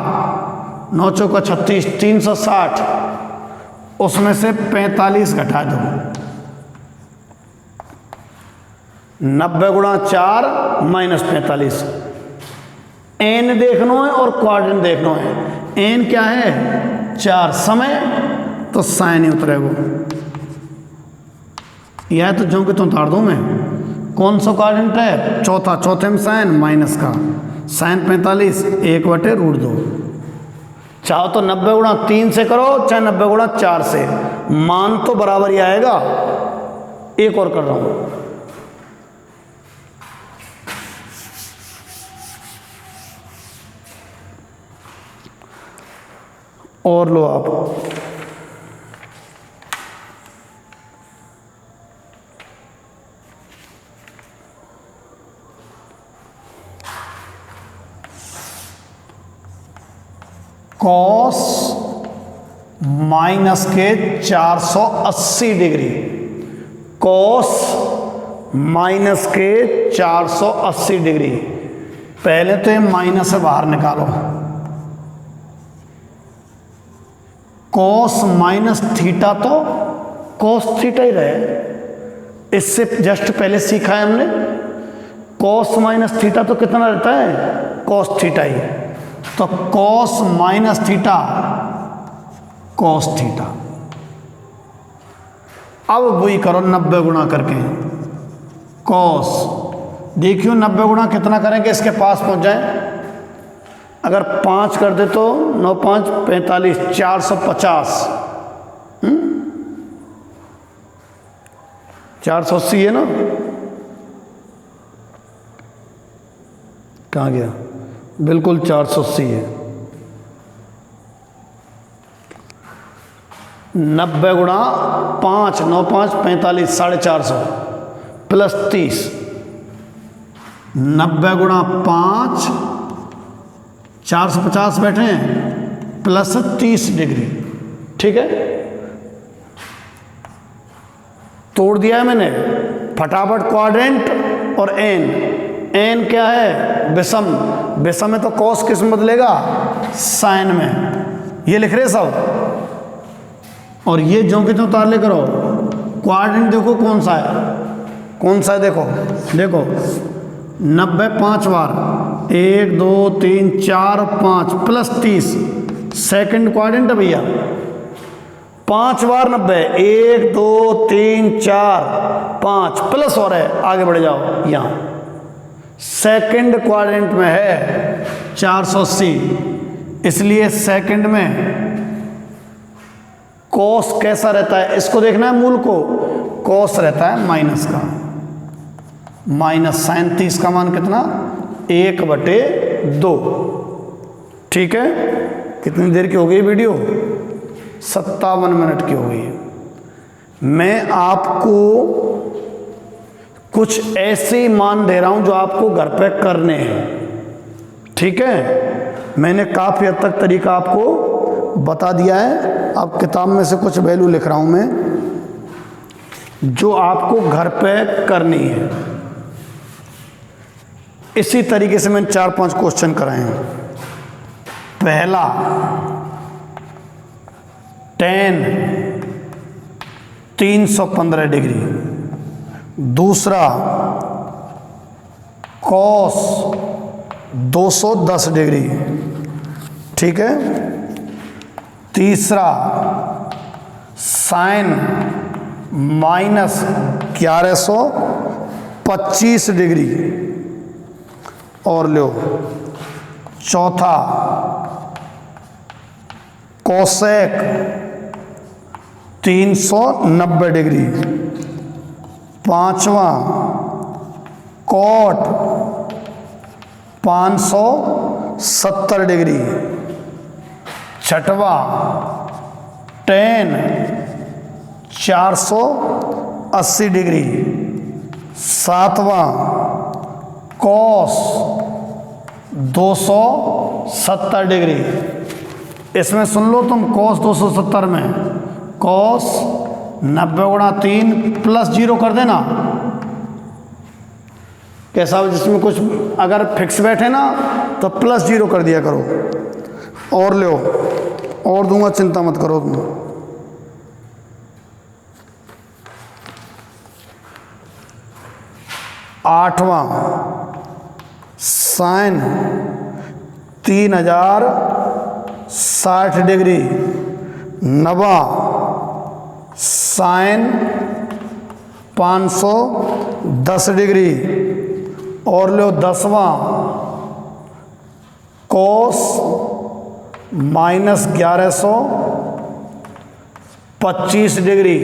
A: 9 चौका 36 360, उसमें से 45 घटा दो। 90 गुणा 4 माइनस 45, n देखना है और क्वाड्रेंट देखना है। n क्या है, 4, समय तो साइन ही उतरेगा, यह तो जो कि तो उतार दूं मैं। कौन सा क्वाड्रेंट है, चौथा, चौथे में साइन माइनस का, साइन 45 1/√2। चाहो तो 90 गुणा 3 से करो, चाहे 90 गुणा 4 से, मान तो बराबर ही आएगा। एक और कर रहा हूं, और लो आप, कॉस माइनस के 480 डिग्री, कॉस माइनस के 480 डिग्री। पहले तो ये माइनस से बाहर निकालो, कॉस माइनस थीटा तो कॉस थीटा ही रहे। इससे जस्ट पहले सीखा है हमने, कॉस माइनस थीटा तो कितना रहता है, कॉस थीटा ही। तो cos minus theta cos theta. अब वही करो 90 गुणा करके कॉस, देखियो 90 गुणा कितना करेंगे इसके पास पहुंच जाए। अगर 5 कर दे तो 9 5 45, 450, 480 है ना, कहाँ गया, बिल्कुल 480 है। 90 गुणा 5, 9 5 45, 450 प्लस 30। 90 गुणा 5, 450 बैठे हैं, प्लस 30 डिग्री। ठीक है, तोड़ दिया है मैंने फटाफट क्वाड्रेंट और एन। एन क्या है, विषम। विषम में तो कॉस किस में बदलेगा, साइन में। ये लिख रहे सब, और ये जो कि तो तार ले करो। क्वाड्रेंट देखो कौन सा है, कौन सा है, देखो देखो 90 5 बार, 1 2 3 4 5 प्लस 30, सेकंड क्वाड्रेंट है भैया। 5 बार 90, 1 2 3 4 5 प्लस और है, आगे बढ़ जाओ। यहाँ सेकंड क्वाड्रेंट में है 480, इसलिए सेकंड में कॉस कैसा रहता है, इसको देखना है मूल को। कॉस रहता है माइनस का, माइनस साइन 30 का मान कितना, 1/2। ठीक है, कितनी देर की हो गई वीडियो, 57 मिनट की हो गई है। मैं आपको कुछ ऐसे मान दे रहा हूं जो आपको घर पे करने हैं। ठीक है, मैंने काफ़ी हद तक तरीका आपको बता दिया है। अब किताब में से कुछ वैल्यू लिख रहा हूं मैं जो आपको घर पे करनी है। इसी तरीके से मैंने 4-5 क्वेश्चन कराए हैं। पहला tan 315 डिग्री, दूसरा cos 210 डिग्री। ठीक है, तीसरा sin -1125 डिग्री और लो। चौथा कोसेक 390 डिग्री। पांचवा कॉट 570 डिग्री। छठवा tan 480 डिग्री। सातवां कॉस 270 डिग्री। इसमें सुन लो तुम, कॉस 270 में कॉस 90 गुणा 3 प्लस 0 कर देना। कैसा, जिसमें कुछ अगर फिक्स बैठे ना तो प्लस 0 कर दिया करो। और लो, और दूंगा, चिंता मत करो तुम। आठवां साइन 3060 डिग्री। नवा साइन 510 डिग्री। और लो 10वां कोस -1125 डिग्री।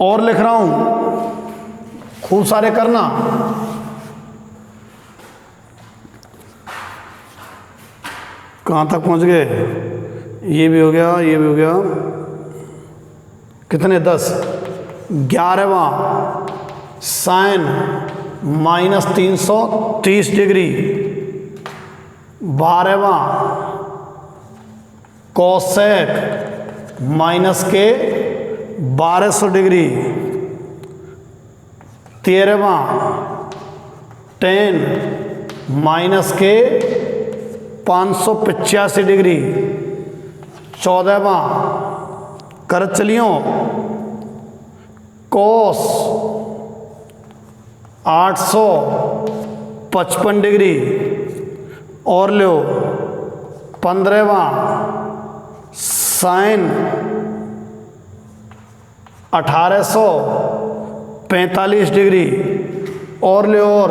A: और लिख रहा हूं, खूब सारे करना। कहाँ तक पहुँच गए, ये भी हो गया, ये भी हो गया। कितने, 10। 11वां साइन -330 डिग्री। 12वां कोसेक -1200 डिग्री। 13वां tan -585 डिग्री। 14वां करत चलियो कोस 855 डिग्री और लो 15वां साइन 1845 डिग्री और ले और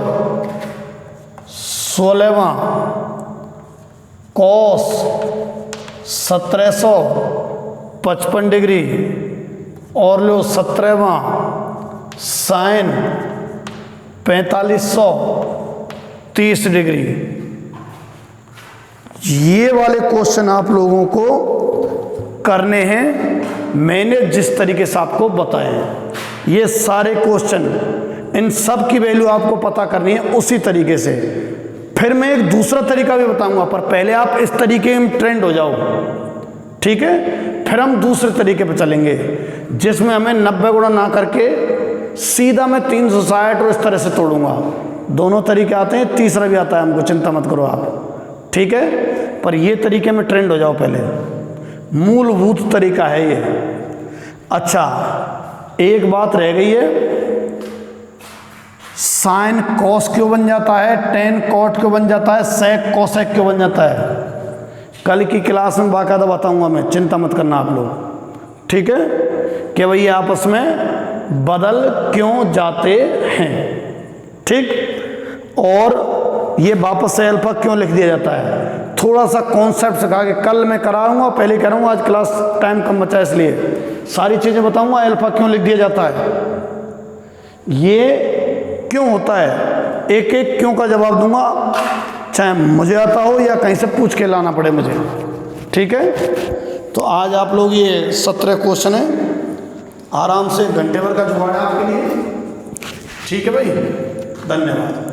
A: 16वां कॉस 1755 डिग्री और लो 17वां साइन 4530 डिग्री। ये वाले क्वेश्चन आप लोगों को करने हैं, मैंने जिस तरीके से आपको बताए हैं। ये सारे क्वेश्चन, इन सब की वैल्यू आपको पता करनी है उसी तरीके से। फिर मैं एक दूसरा तरीका भी बताऊंगा, पर पहले आप इस तरीके में ट्रेंड हो जाओ, ठीक है। फिर हम दूसरे तरीके पे चलेंगे जिसमें हमें 90 गुणा ना करके सीधा मैं 360 और इस तरह से तोड़ूंगा। दोनों तरीके आते हैं, तीसरा भी आता है हमको, चिंता मत करो आप, ठीक है। पर ये तरीके में ट्रेंड हो जाओ पहले, मूलभूत तरीका है ये। अच्छा, एक बात रह गई है, साइन कॉस क्यों बन जाता है, टेन कॉट क्यों बन जाता है, सेक कोसेक क्यों बन जाता है। कल की क्लास में बाकायदा बताऊंगा मैं, चिंता मत करना आप लोग, ठीक है, कि भाई आपस में बदल क्यों जाते हैं, ठीक। और ये वापस से अल्फा क्यों लिख दिया जाता है, थोड़ा सा कॉन्सेप्ट सिखा के कल मैं कराऊंगा, पहले कराऊंगा, आज क्लास टाइम कम बचा इसलिए सारी चीज़ें बताऊंगा। अल्फा क्यों लिख दिया जाता है, ये क्यों होता है, एक एक क्यों का जवाब दूंगा, चाहे मुझे आता हो या कहीं से पूछ के लाना पड़े मुझे, ठीक है। तो आज आप लोग ये 17 क्वेश्चन है, आराम से घंटे भर का जुगाड़ है आपके लिए, ठीक है भाई, धन्यवाद।